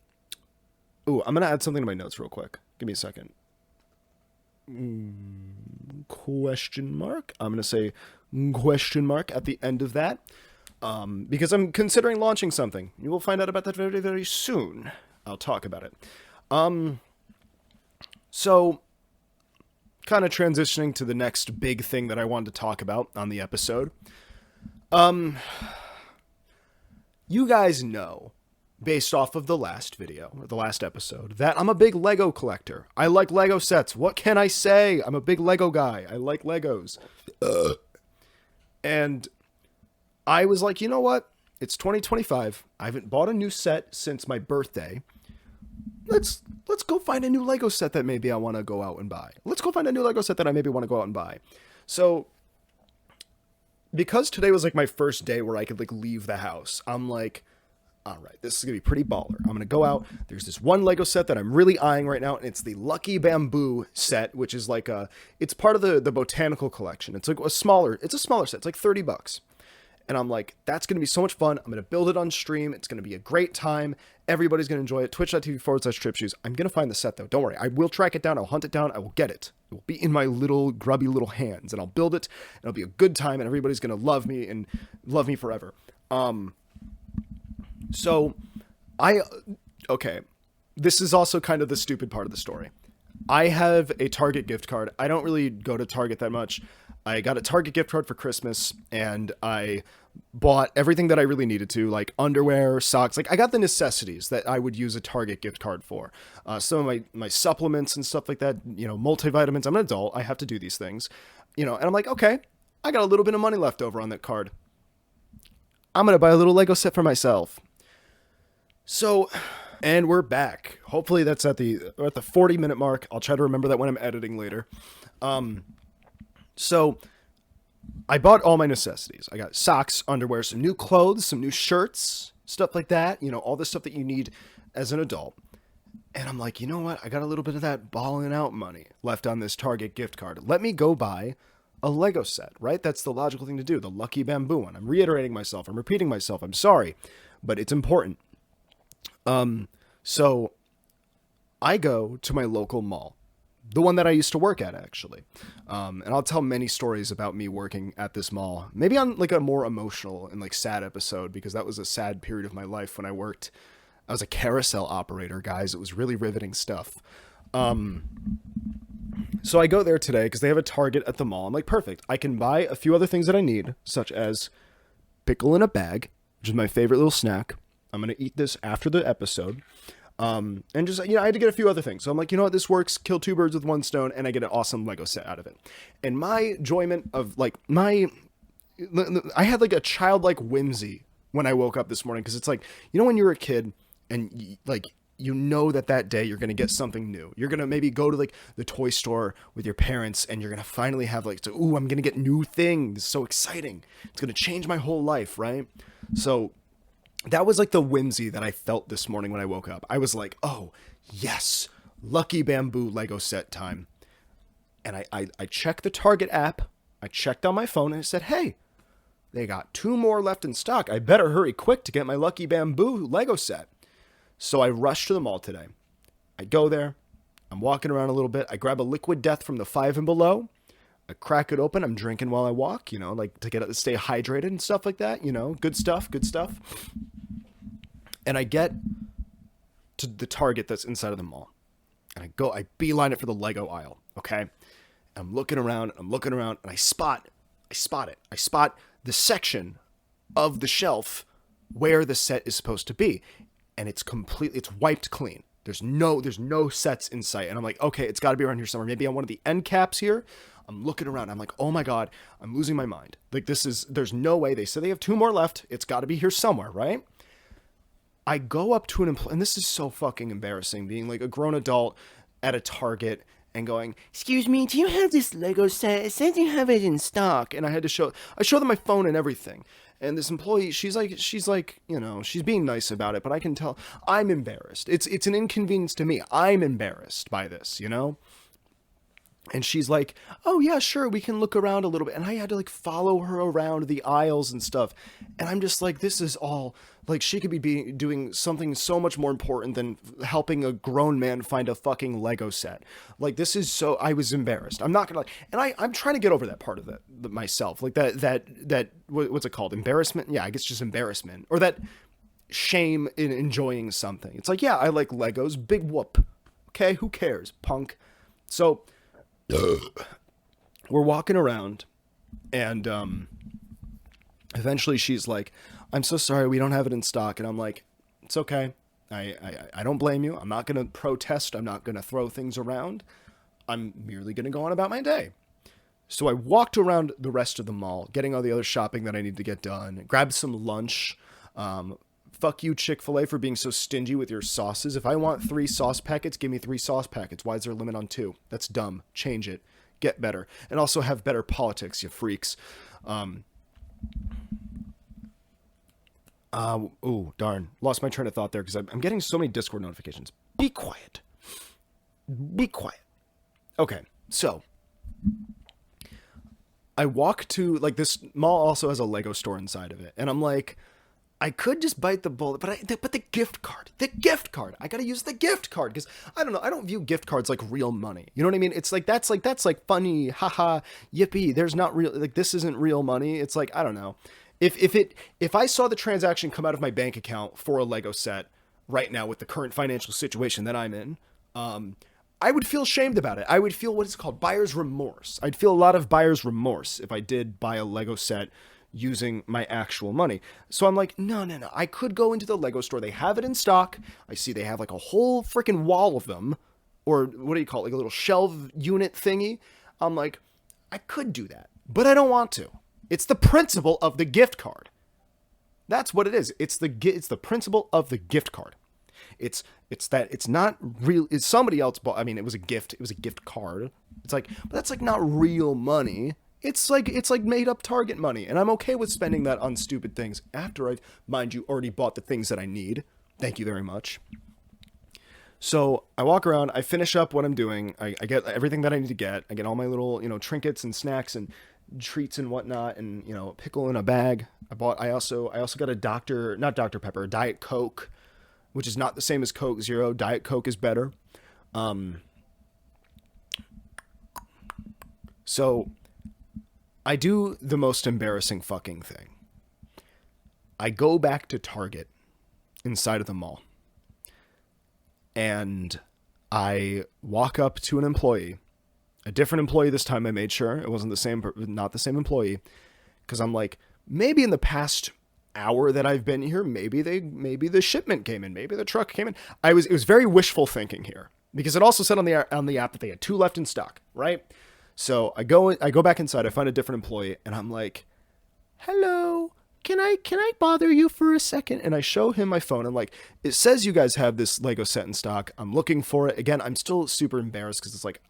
I'm going to add something to my notes real quick. Give me a second. Question mark. I'm going to say question mark at the end of that. Because I'm considering launching something. You will find out about that very, very soon. I'll talk about it. So, kind of transitioning to the next big thing that I wanted to talk about on the episode. You guys know, based off of the last video, or the last episode, that I'm a big Lego collector. I like Lego sets. What can I say? I'm a big Lego guy. I like Legos. And I was like, you know what? It's 2025. I haven't bought a new set since my birthday. Let's go find a new Lego set that maybe I want to go out and buy. Let's go find a new Lego set that I maybe want to go out and buy. So, because today was like my first day where I could like leave the house, I'm like, all right, this is going to be pretty baller. I'm going to go out. There's this one Lego set that I'm really eyeing right now, and it's the Lucky Bamboo set, which is like it's part of the botanical collection. It's like a smaller set. It's like $30. And I'm like, that's going to be so much fun. I'm going to build it on stream. It's going to be a great time. Everybody's going to enjoy it. Twitch.tv/TripShoes. I'm going to find the set, though. Don't worry. I will track it down. I'll hunt it down. I will get it. It will be in my little grubby little hands. And I'll build it. And it'll be a good time. And everybody's going to love me and love me forever. Okay. This is also kind of the stupid part of the story. I have a Target gift card. I don't really go to Target that much. I got a Target gift card for Christmas, and I bought everything that I really needed to, like underwear, socks. Like, I got the necessities that I would use a Target gift card for. Some of my supplements and stuff like that, you know, multivitamins. I'm an adult. I have to do these things, you know, and I'm like, okay, I got a little bit of money left over on that card. I'm going to buy a little Lego set for myself. So, and we're back. Hopefully that's at the 40-minute mark. I'll try to remember that when I'm editing later. So I bought all my necessities. I got socks, underwear, some new clothes, some new shirts, stuff like that. You know, all the stuff that you need as an adult. And I'm like, you know what? I got a little bit of that balling out money left on this Target gift card. Let me go buy a Lego set, right? That's the logical thing to do. The Lucky Bamboo one. I'm reiterating myself. I'm repeating myself. I'm sorry, but it's important. So I go to my local mall. The one that I used to work at, actually. And I'll tell many stories about me working at this mall. Maybe on like a more emotional and like sad episode, because that was a sad period of my life when I worked. I was a carousel operator, guys. It was really riveting stuff. So I go there today because they have a Target at the mall. I'm like, perfect. I can buy a few other things that I need, such as pickle in a bag, which is my favorite little snack. I'm going to eat this after the episode. And just, you know, I had to get a few other things. So I'm like, you know what, this works. Kill two birds with one stone, and I get an awesome Lego set out of it. And my enjoyment of like I had like a childlike whimsy when I woke up this morning, because it's like, you know, when you're a kid and like, you know that day you're going to get something new. You're going to maybe go to like the toy store with your parents, and you're going to finally have like, ooh, I'm going to get new things. So exciting. It's going to change my whole life. Right. So that was like the whimsy that I felt this morning when I woke up. I was like, oh, yes, Lucky Bamboo Lego set time. And I checked the Target app. I checked on my phone and it said, hey, they got 2 more left in stock. I better hurry quick to get my Lucky Bamboo Lego set. So I rushed to the mall today. I go there. I'm walking around a little bit. I grab a Liquid Death from the 5 and Below. I crack it open. I'm drinking while I walk, you know, like to stay hydrated and stuff like that. You know, good stuff. And I get to the Target that's inside of the mall. And I beeline it for the Lego aisle, okay? And I'm looking around, and I spot it. I spot the section of the shelf where the set is supposed to be. And it's wiped clean. There's no sets in sight. And I'm like, okay, it's got to be around here somewhere. Maybe on one of the end caps here. I'm looking around. I'm like, oh my God, I'm losing my mind. Like, there's no way. They said they have 2 more left. It's got to be here somewhere, right? I go up to an employee, and this is so fucking embarrassing, being like a grown adult at a Target and going, excuse me, do you have this Lego set? It says you have it in stock. And I show them my phone and everything. And this employee, she's like, you know, she's being nice about it, but I can tell I'm embarrassed. It's an inconvenience to me. I'm embarrassed by this, you know? And she's like, oh yeah, sure, we can look around a little bit. And I had to like follow her around the aisles and stuff. And I'm just like, this is all like, she could be doing something so much more important than helping a grown man find a fucking Lego set. Like, this is so, I was embarrassed. I'm not gonna like, and I'm trying to get over that part of it myself. Like what's it called? Embarrassment? Yeah, I guess just embarrassment, or that shame in enjoying something. It's like, yeah, I like Legos, big whoop. Okay, who cares, punk? So we're walking around, and eventually she's like, I'm so sorry, we don't have it in stock. And I'm like, it's okay. I don't blame you. I'm not going to protest. I'm not going to throw things around. I'm merely going to go on about my day. So I walked around the rest of the mall, getting all the other shopping that I need to get done, grabbed some lunch. Fuck you, Chick-fil-A, for being so stingy with your sauces. If I want 3 sauce packets, give me 3 sauce packets. Why is there a limit on 2? That's dumb. Change it. Get better. And also have better politics, you freaks. Ooh, darn. Lost my train of thought there because I'm getting so many Discord notifications. Be quiet. Be quiet. Okay, so I walk to, like, this mall also has a Lego store inside of it. And I'm like, I could just bite the bullet, but the gift card, I gotta use the gift card because I don't know, I don't view gift cards like real money. You know what I mean? It's like that's funny, haha, yippee. There's not real, like, this isn't real money. It's like, I don't know, if I saw the transaction come out of my bank account for a Lego set right now with the current financial situation that I'm in, I would feel shamed about it. I would feel what is called buyer's remorse. I'd feel a lot of buyer's remorse if I did buy a Lego set using my actual money. So I'm like, no. I could go into the Lego store. They have it in stock. I see they have like a whole freaking wall of them, or what do you call it? Like a little shelf unit thingy. I'm like, I could do that, but I don't want to. It's the principle of the gift card. That's what it is. It's the principle of the gift card. It's that it's not real. It's somebody else bought. I mean, it was a gift. It was a gift card. It's like, but that's like not real money. It's like made up Target money, and I'm okay with spending that on stupid things after I've, mind you, already bought the things that I need. Thank you very much. So I walk around, I finish up what I'm doing. I get everything that I need to get. I get all my little, trinkets and snacks and treats and whatnot, and, pickle in a bag. I also got not Dr. Pepper, a Diet Coke, which is not the same as Coke Zero. Diet Coke is better. So I do the most embarrassing fucking thing. I go back to Target inside of the mall, and I walk up to an employee, a different employee this time. I made sure it wasn't not the same employee, because I'm like, maybe in the past hour that I've been here, maybe the shipment came in, maybe the truck came in. It was very wishful thinking here, because it also said on the app that they had 2 left in stock, right? So I go back inside, I find a different employee, and I'm like, hello, can I bother you for a second? And I show him my phone. I'm like, it says you guys have this Lego set in stock. I'm looking for it. Again, I'm still super embarrassed because it's like,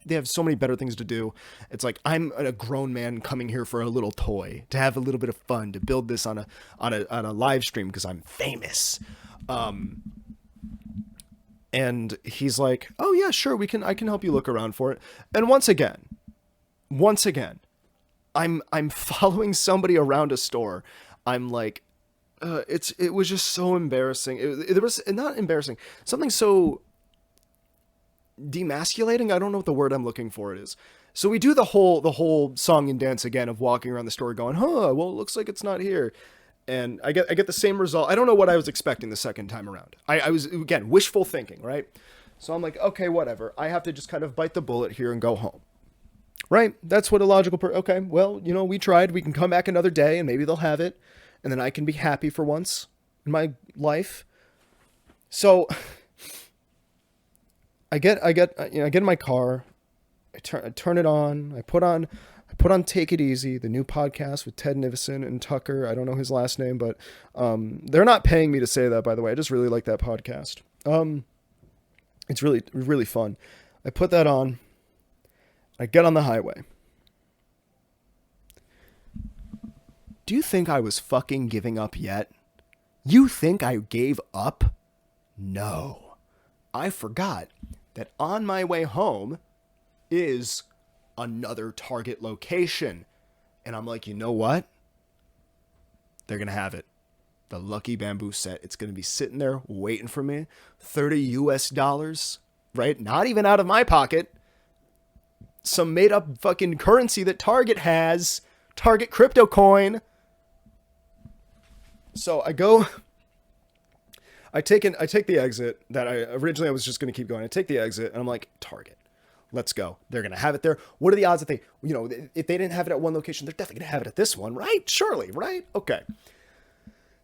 they have so many better things to do. It's like, I'm a grown man coming here for a little toy, to have a little bit of fun, to build this on a live stream because I'm famous. And he's like, oh yeah, sure, I can help you look around for it. And once again, I'm following somebody around a store. I'm like, it was just so embarrassing. It was not embarrassing, something so demasculating. I don't know what the word I'm looking for it is. So we do the whole song and dance again of walking around the store going, well, it looks like it's not here. And I get the same result. I don't know what I was expecting the second time around. I was, again, wishful thinking, right? So I'm like, okay, whatever. I have to just kind of bite the bullet here and go home. Right? That's what a logical okay, well, we tried. We can come back another day and maybe they'll have it. And then I can be happy for once in my life. So I get in my car. I turn it on. I put on Take It Easy, the new podcast with Ted Nivison and Tucker. I don't know his last name, but they're not paying me to say that, by the way. I just really like that podcast. It's really, really fun. I put that on. I get on the highway. Do you think I was fucking giving up yet? You think I gave up? No. I forgot that on my way home, is another Target location. And I'm like, you know what? They're going to have it. The Lucky Bamboo set. It's going to be sitting there waiting for me. $30, right? Not even out of my pocket. Some made up fucking currency that Target has. Target crypto coin. So I take the exit that I was just going to keep going. I take the exit and I'm like, Target, let's go. They're going to have it there. What are the odds that if they didn't have it at one location, they're definitely going to have it at this one, right? Surely, right? Okay.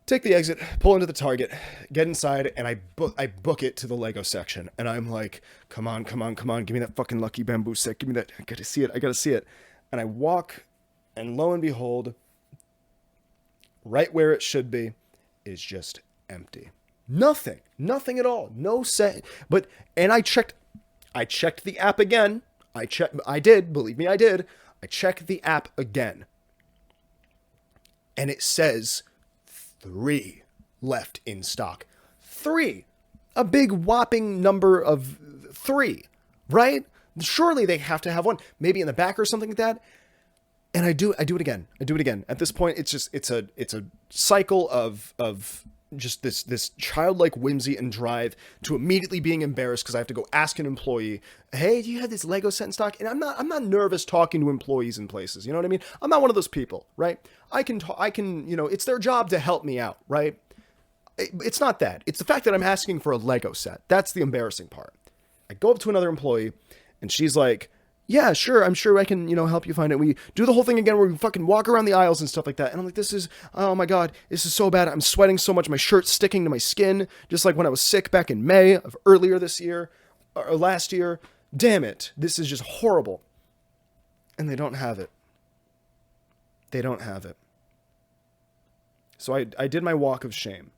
Take the exit, pull into the Target, get inside, and I book it to the Lego section. And I'm like, come on. Give me that fucking Lucky Bamboo set. Give me that. I gotta see it. And I walk, and lo and behold, right where it should be is just empty. Nothing at all. No set. And I checked the app again. Believe me, I did. I checked the app again. And it says 3 left in stock. 3. A big whopping number of 3, right? Surely they have to have one, maybe in the back or something like that. And I do it again. At this point, it's a cycle of just this childlike whimsy and drive to immediately being embarrassed because I have to go ask an employee, hey, do you have this Lego set in stock? And I'm not nervous talking to employees in places. You know what I mean? I'm not one of those people, right? I can, it's their job to help me out, right? It's not that. It's the fact that I'm asking for a Lego set. That's the embarrassing part. I go up to another employee and she's like, yeah, sure. I'm sure I can, help you find it. We do the whole thing again where we fucking walk around the aisles and stuff like that. And I'm like, oh my God, this is so bad. I'm sweating so much. My shirt's sticking to my skin, just like when I was sick back in May of earlier this year or last year. Damn it. This is just horrible. And they don't have it. So I did my walk of shame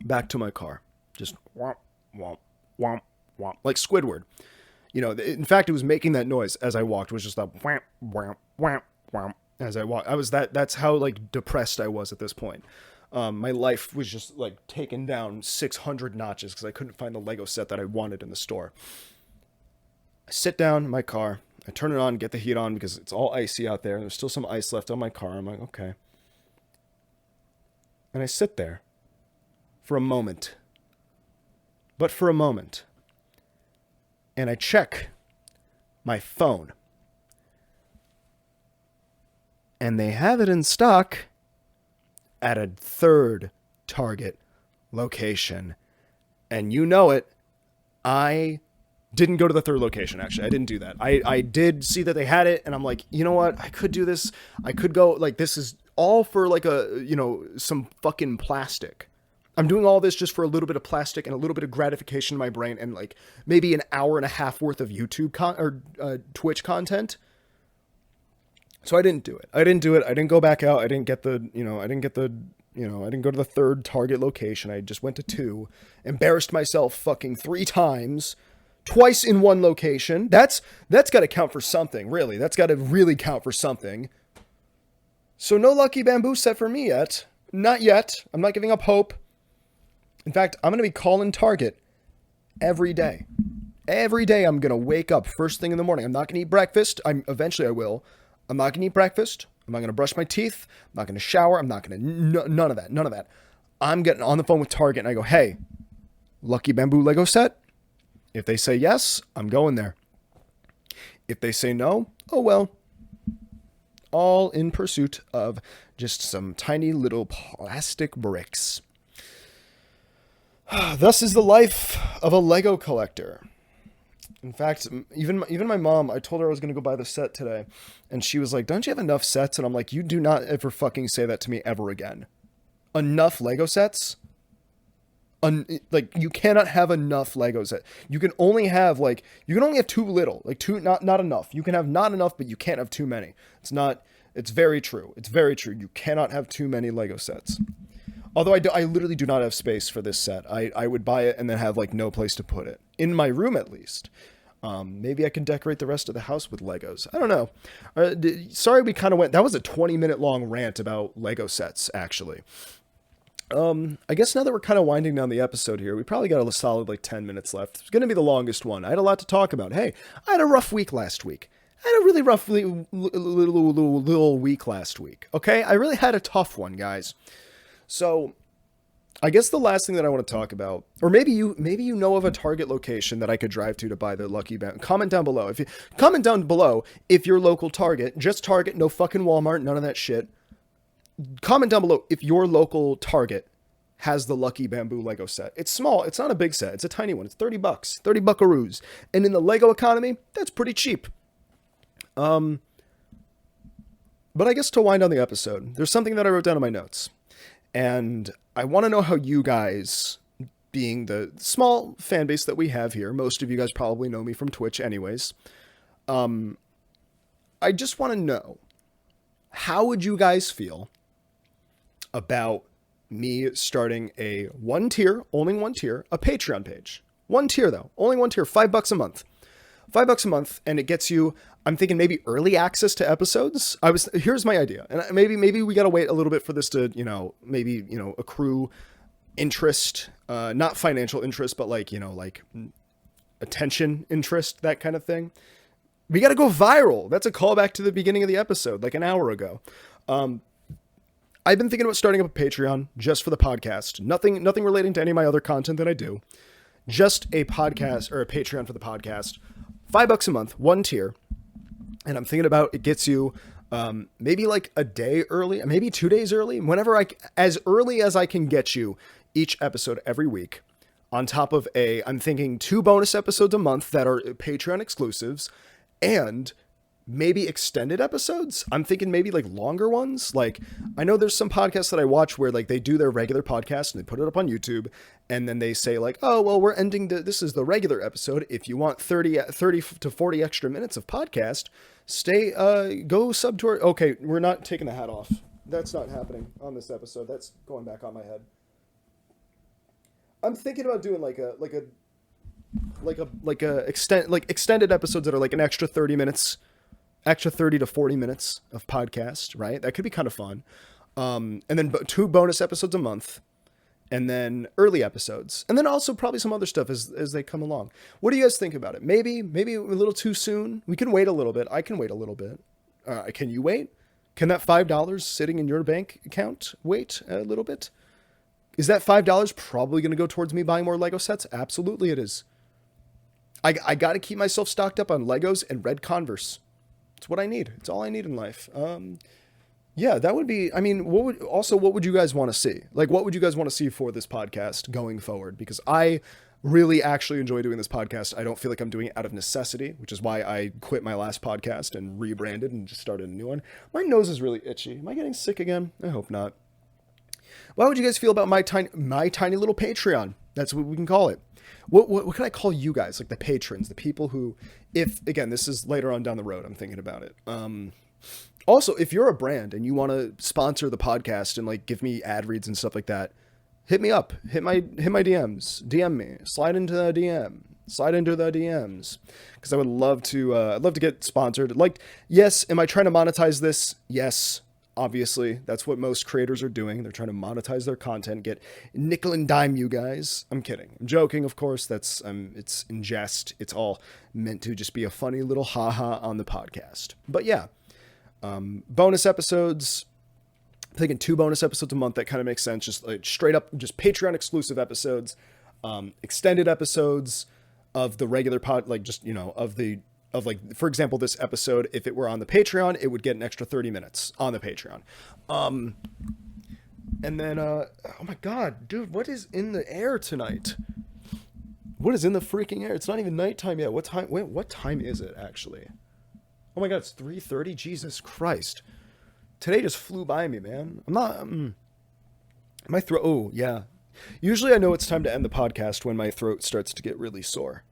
back to my car. Just womp, womp, womp, womp, like Squidward. In fact, it was making that noise as I walked. It was just a whamp, whamp, whamp, whamp as I walked. That's how like depressed I was at this point. My life was just like taken down 600 notches because I couldn't find the Lego set that I wanted in the store. I sit down in my car. I turn it on, get the heat on because it's all icy out there. There's still some ice left on my car. I'm like, okay. And I sit there for a moment. But for a moment. And I check my phone. And they have it in stock at a third Target location. And you know it, I didn't go to the third location, actually. I didn't do that. I did see that they had it, and I'm like, you know what? I could do this. I could go, like, this is all for, like, some fucking plastic. I'm doing all this just for a little bit of plastic and a little bit of gratification in my brain and like maybe an hour and a half worth of YouTube Twitch content. So I didn't do it. I didn't go back out. I didn't go to the third Target location. I just went to 2, embarrassed myself fucking 3 times, twice in one location. That's got to count for something, really. That's got to really count for something. So no Lucky Bamboo set for me yet. Not yet. I'm not giving up hope. In fact, I'm going to be calling Target every day. Every day I'm going to wake up first thing in the morning. I'm not going to eat breakfast. Eventually I will. I'm not going to eat breakfast. I'm not going to brush my teeth. I'm not going to shower. I'm not going to... None of that. I'm getting on the phone with Target and I go, hey, Lucky Bamboo Lego set? If they say yes, I'm going there. If they say no, oh well. All in pursuit of just some tiny little plastic bricks. Thus is the life of a Lego collector. In fact, even my mom, I told her I was going to go buy the set today, and she was like, don't you have enough sets? And I'm like, you do not ever fucking say that to me ever again. Enough Lego sets? Like, you cannot have enough Lego sets. You can only have too little. Like, not enough. You can have not enough, but you can't have too many. It's very true. It's very true. You cannot have too many Lego sets. Although I literally do not have space for this set. I would buy it and then have like no place to put it. In my room at least. Maybe I can decorate the rest of the house with Legos. I don't know. Sorry we kind of went... That was a 20-minute long rant about Lego sets, actually. I guess now that we're kind of winding down the episode here, we probably got a solid like 10 minutes left. It's going to be the longest one. I had a lot to talk about. Hey, I had a rough week last week. I had a really rough little week last week. Okay, I really had a tough one, guys. So, I guess the last thing that I want to talk about, or maybe you know of a Target location that I could drive to buy the Lucky Band. Comment down below if your local Target, just Target, no fucking Walmart, none of that shit. Comment down below if your local Target has the Lucky Bamboo Lego set. It's small. It's not a big set. It's a tiny one. It's $30, 30 buckaroos. And in the Lego economy, that's pretty cheap. But I guess to wind on the episode, there's something that I wrote down in my notes. And I want to know how you guys, being the small fan base that we have here, most of you guys probably know me from Twitch anyways. I just want to know, how would you guys feel about me starting a only one tier, a Patreon page? One tier though, only one tier, $5 a month. $5 a month, and it gets you, I'm thinking maybe early access to episodes. Here's my idea. And maybe we got to wait a little bit for this to, accrue interest, not financial interest, but like attention interest, that kind of thing. We got to go viral. That's a callback to the beginning of the episode, like an hour ago. I've been thinking about starting up a Patreon just for the podcast. Nothing relating to any of my other content that I do. Just a podcast or a Patreon for the podcast. $5 a month, one tier. And I'm thinking about, it gets you maybe like a day early, maybe 2 days early, as early as I can get you each episode every week. On top of I'm thinking 2 bonus episodes a month that are Patreon exclusives, and maybe extended episodes. I'm thinking maybe like longer ones. Like, I know there's some podcasts that I watch where like they do their regular podcast and they put it up on YouTube, and then they say like, oh, well, we're ending this is the regular episode. If you want 30 to 40 extra minutes of podcast, go sub to our, okay, we're not taking the hat off. That's not happening on this episode. That's going back on my head. I'm thinking about doing extended episodes that are like an extra 30 minutes, extra 30 to 40 minutes of podcast, right? That could be kind of fun. And then 2 bonus episodes a month, and then early episodes, and then also probably some other stuff as they come along. What do you guys think about it? Maybe a little too soon. We can wait a little bit. I can wait a little bit. Can you wait? Can that $5 sitting in your bank account wait a little bit? Is that $5 probably going to go towards me buying more Lego sets? Absolutely it is. I got to keep myself stocked up on Legos and red Converse. It's what I need. It's all I need in life. Yeah, that would be, I mean, what would you guys want to see? Like, what would you guys want to see for this podcast going forward? Because I really actually enjoy doing this podcast. I don't feel like I'm doing it out of necessity, which is why I quit my last podcast and rebranded and just started a new one. My nose is really itchy. Am I getting sick again? I hope not. How would you guys feel about my tiny little Patreon? That's what we can call it. What can I call you guys? Like the patrons, the people who, again, this is later on down the road, I'm thinking about it. Also, if you're a brand and you want to sponsor the podcast and like give me ad reads and stuff like that, hit me up, hit my DMs, DM me, slide into the DMs, because I would love to, I'd love to get sponsored. Like, yes, am I trying to monetize this? Yes. Obviously, that's what most creators are doing. They're trying to monetize their content, get nickel and dime you guys. I'm kidding. I'm joking, of course. That's it's in jest. It's all meant to just be a funny little haha on the podcast. But yeah, bonus episodes. I'm thinking 2 bonus episodes a month. That kind of makes sense. Just like straight up, just Patreon exclusive episodes, extended episodes of the regular pod, like just of like, for example, this episode, if it were on the Patreon, it would get an extra 30 minutes on the Patreon. And then, oh my God, dude, what is in the air tonight? What is in the freaking air? It's not even nighttime yet. What time is it actually? Oh my God, it's 3:30. Jesus Christ. Today just flew by me, man. I'm not, my throat. Oh yeah. Usually I know it's time to end the podcast when my throat starts to get really sore.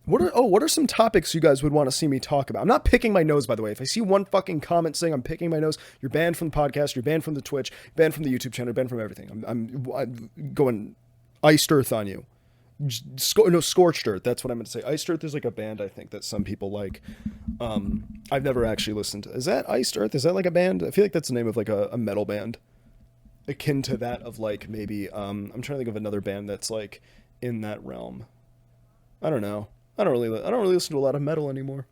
What are some topics you guys would want to see me talk about? I'm not picking my nose, by the way. If I see one fucking comment saying I'm picking my nose, you're banned from the podcast, you're banned from the Twitch, banned from the YouTube channel, banned from everything. I'm going iced earth on you. Scorched earth. That's what I meant to say. Iced earth is like a band, I think, that some people like. I've never actually listened to. Is that iced earth? Is that like a band? I feel like that's the name of like a metal band. akin to that of like maybe I'm trying to think of another band that's like in that realm. I don't know. I don't really listen to a lot of metal anymore.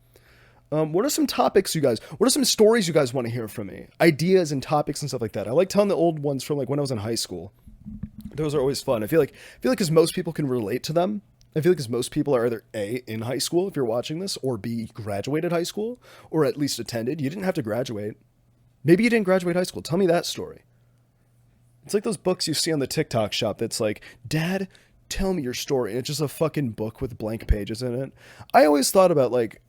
What are some topics you guys? What are some stories you guys want to hear from me? Ideas and topics and stuff like that. I like telling the old ones from like when I was in high school. Those are always fun. I feel like because most people can relate to them. I feel like because most people are either A, in high school if you're watching this, or B, graduated high school, or at least attended. You didn't have to graduate. Maybe you didn't graduate high school. Tell me that story. It's like those books you see on the TikTok shop that's like, Dad, tell me your story. And it's just a fucking book with blank pages in it. I always thought about like,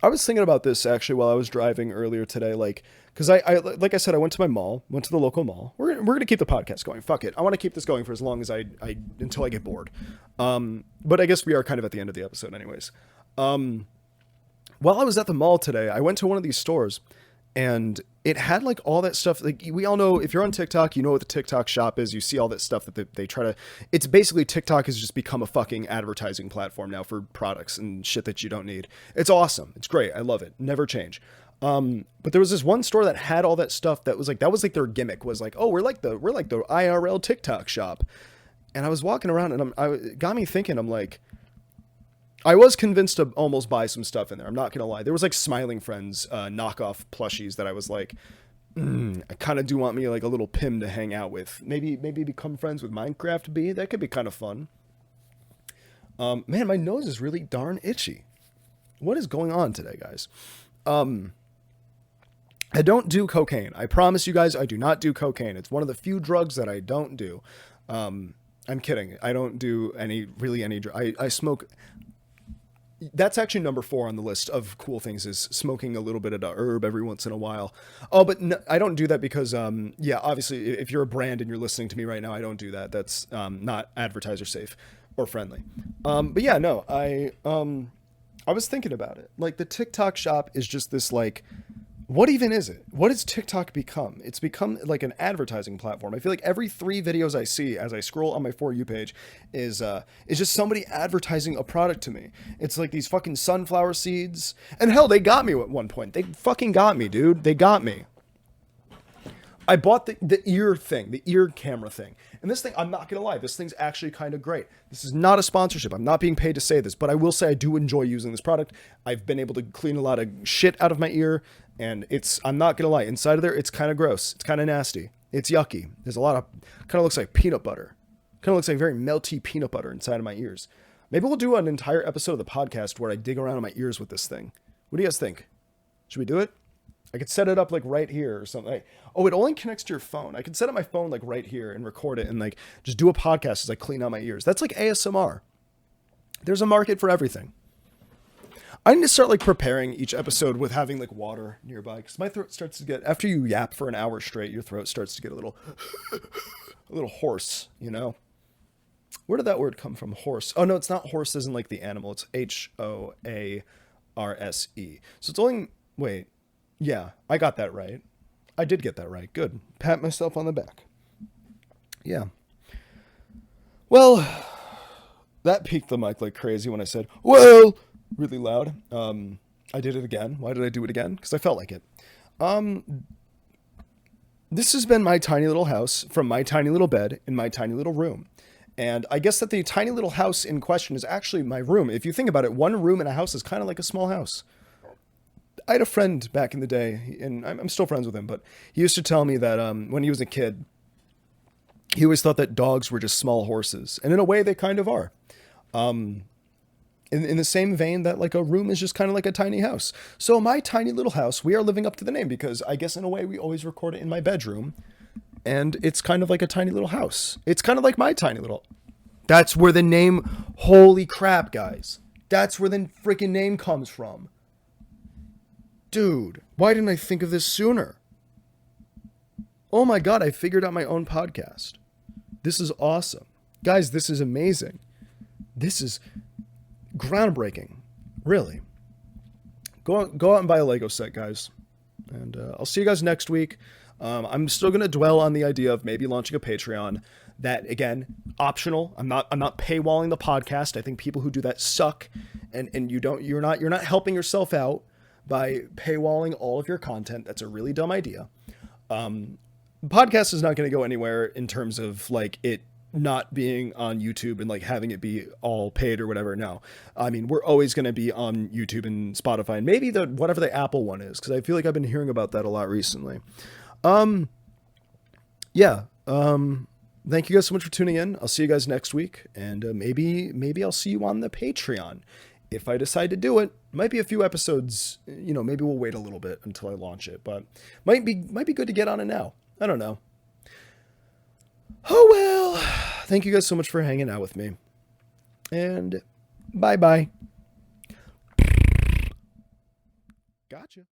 I was thinking about this actually while I was driving earlier today, like, because I like I said, I went to my mall, went to the local mall. We're gonna keep the podcast going. Fuck it, I want to keep this going for as long as I until I get bored. But I guess we are kind of at the end of the episode, anyways. While I was at the mall today, I went to one of these stores, and it had like all that stuff. Like we all know, if you're on TikTok, you know what the TikTok shop is. You see all that stuff that they try to. It's basically TikTok has just become a fucking advertising platform now for products and shit that you don't need. It's awesome. It's great. I love it. Never change. But there was this one store that had all that stuff that was like their gimmick was like, oh, we're like the IRL TikTok shop. And I was walking around and it got me thinking. I'm like, I was convinced to almost buy some stuff in there. I'm not going to lie. There was like Smiling Friends knockoff plushies that I was like, I kind of do want me like a little Pim to hang out with. Maybe become friends with Minecraft B. That could be kind of fun. Man, my nose is really darn itchy. What is going on today, guys? I don't do cocaine. I promise you guys, I do not do cocaine. It's one of the few drugs that I don't do. I'm kidding. I don't do any I smoke. That's actually number 4 on the list of cool things is smoking a little bit of the herb every once in a while. Oh, but no, I don't do that because, yeah, obviously if you're a brand and you're listening to me right now, I don't do that. That's, not advertiser safe or friendly. But yeah, no, I was thinking about it. Like the TikTok shop is just this like, what even is it? What has TikTok become? It's become like an advertising platform. I feel like every 3 videos I see as I scroll on my For You page is just somebody advertising a product to me. It's like these fucking sunflower seeds. And hell, they got me at one point. They fucking got me, dude. They got me. I bought the ear thing, the ear camera thing. And this thing, I'm not going to lie, this thing's actually kind of great. This is not a sponsorship. I'm not being paid to say this, but I will say I do enjoy using this product. I've been able to clean a lot of shit out of my ear, and I'm not going to lie, inside of there, it's kind of gross. It's kind of nasty. It's yucky. There's a lot of, kind of looks like peanut butter. Kind of looks like very melty peanut butter inside of my ears. Maybe we'll do an entire episode of the podcast where I dig around in my ears with this thing. What do you guys think? Should we do it? I could set it up like right here or something. Oh, it only connects to your phone. I could set up my phone like right here and record it and like just do a podcast as I clean out my ears. That's like ASMR. There's a market for everything. I need to start like preparing each episode with having like water nearby because my throat starts to get, after you yap for an hour straight, your throat starts to get a little hoarse, you know? Where did that word come from? Horse. Oh, no, it's not horse as in like the animal. It's HOARSE. So it's only, wait. Yeah, I got that right. I did get that right. Good. Pat myself on the back. Yeah. Well, that peaked the mic like crazy when I said, well, really loud. I did it again. Why did I do it again? Because I felt like it. This has been my tiny little house from my tiny little bed in my tiny little room. And I guess that the tiny little house in question is actually my room. If you think about it, one room in a house is kind of like a small house. I had a friend back in the day, and I'm still friends with him, but he used to tell me that when he was a kid, he always thought that dogs were just small horses. And in a way, they kind of are. In the same vein that like a room is just kind of like a tiny house. So my tiny little house, we are living up to the name because I guess in a way we always record it in my bedroom. And it's kind of like a tiny little house. It's kind of like my tiny little... That's where the name... Holy crap, guys. That's where the freaking name comes from. Dude, why didn't I think of this sooner? Oh my God, I figured out my own podcast. This is awesome. Guys, this is amazing. This is groundbreaking. Really. Go out and buy a Lego set, guys. And I'll see you guys next week. I'm still going to dwell on the idea of maybe launching a Patreon. That, again, optional. I'm not paywalling the podcast. I think people who do that suck. And you're not helping yourself out by paywalling all of your content. That's a really dumb idea. podcast is not going to go anywhere in terms of like it not being on YouTube and like having it be all paid or whatever. No, I mean, we're always going to be on YouTube and Spotify and maybe the whatever the Apple one is, because I feel like I've been hearing about that a lot recently. Um, yeah. Thank you guys so much for tuning in. I'll see you guys next week, and maybe I'll see you on the Patreon if I decide to do it. Might be a few episodes. You know, maybe we'll wait a little bit until I launch it, but might be good to get on it now. I don't know. Oh well. Thank you guys so much for hanging out with me, and bye bye. Gotcha.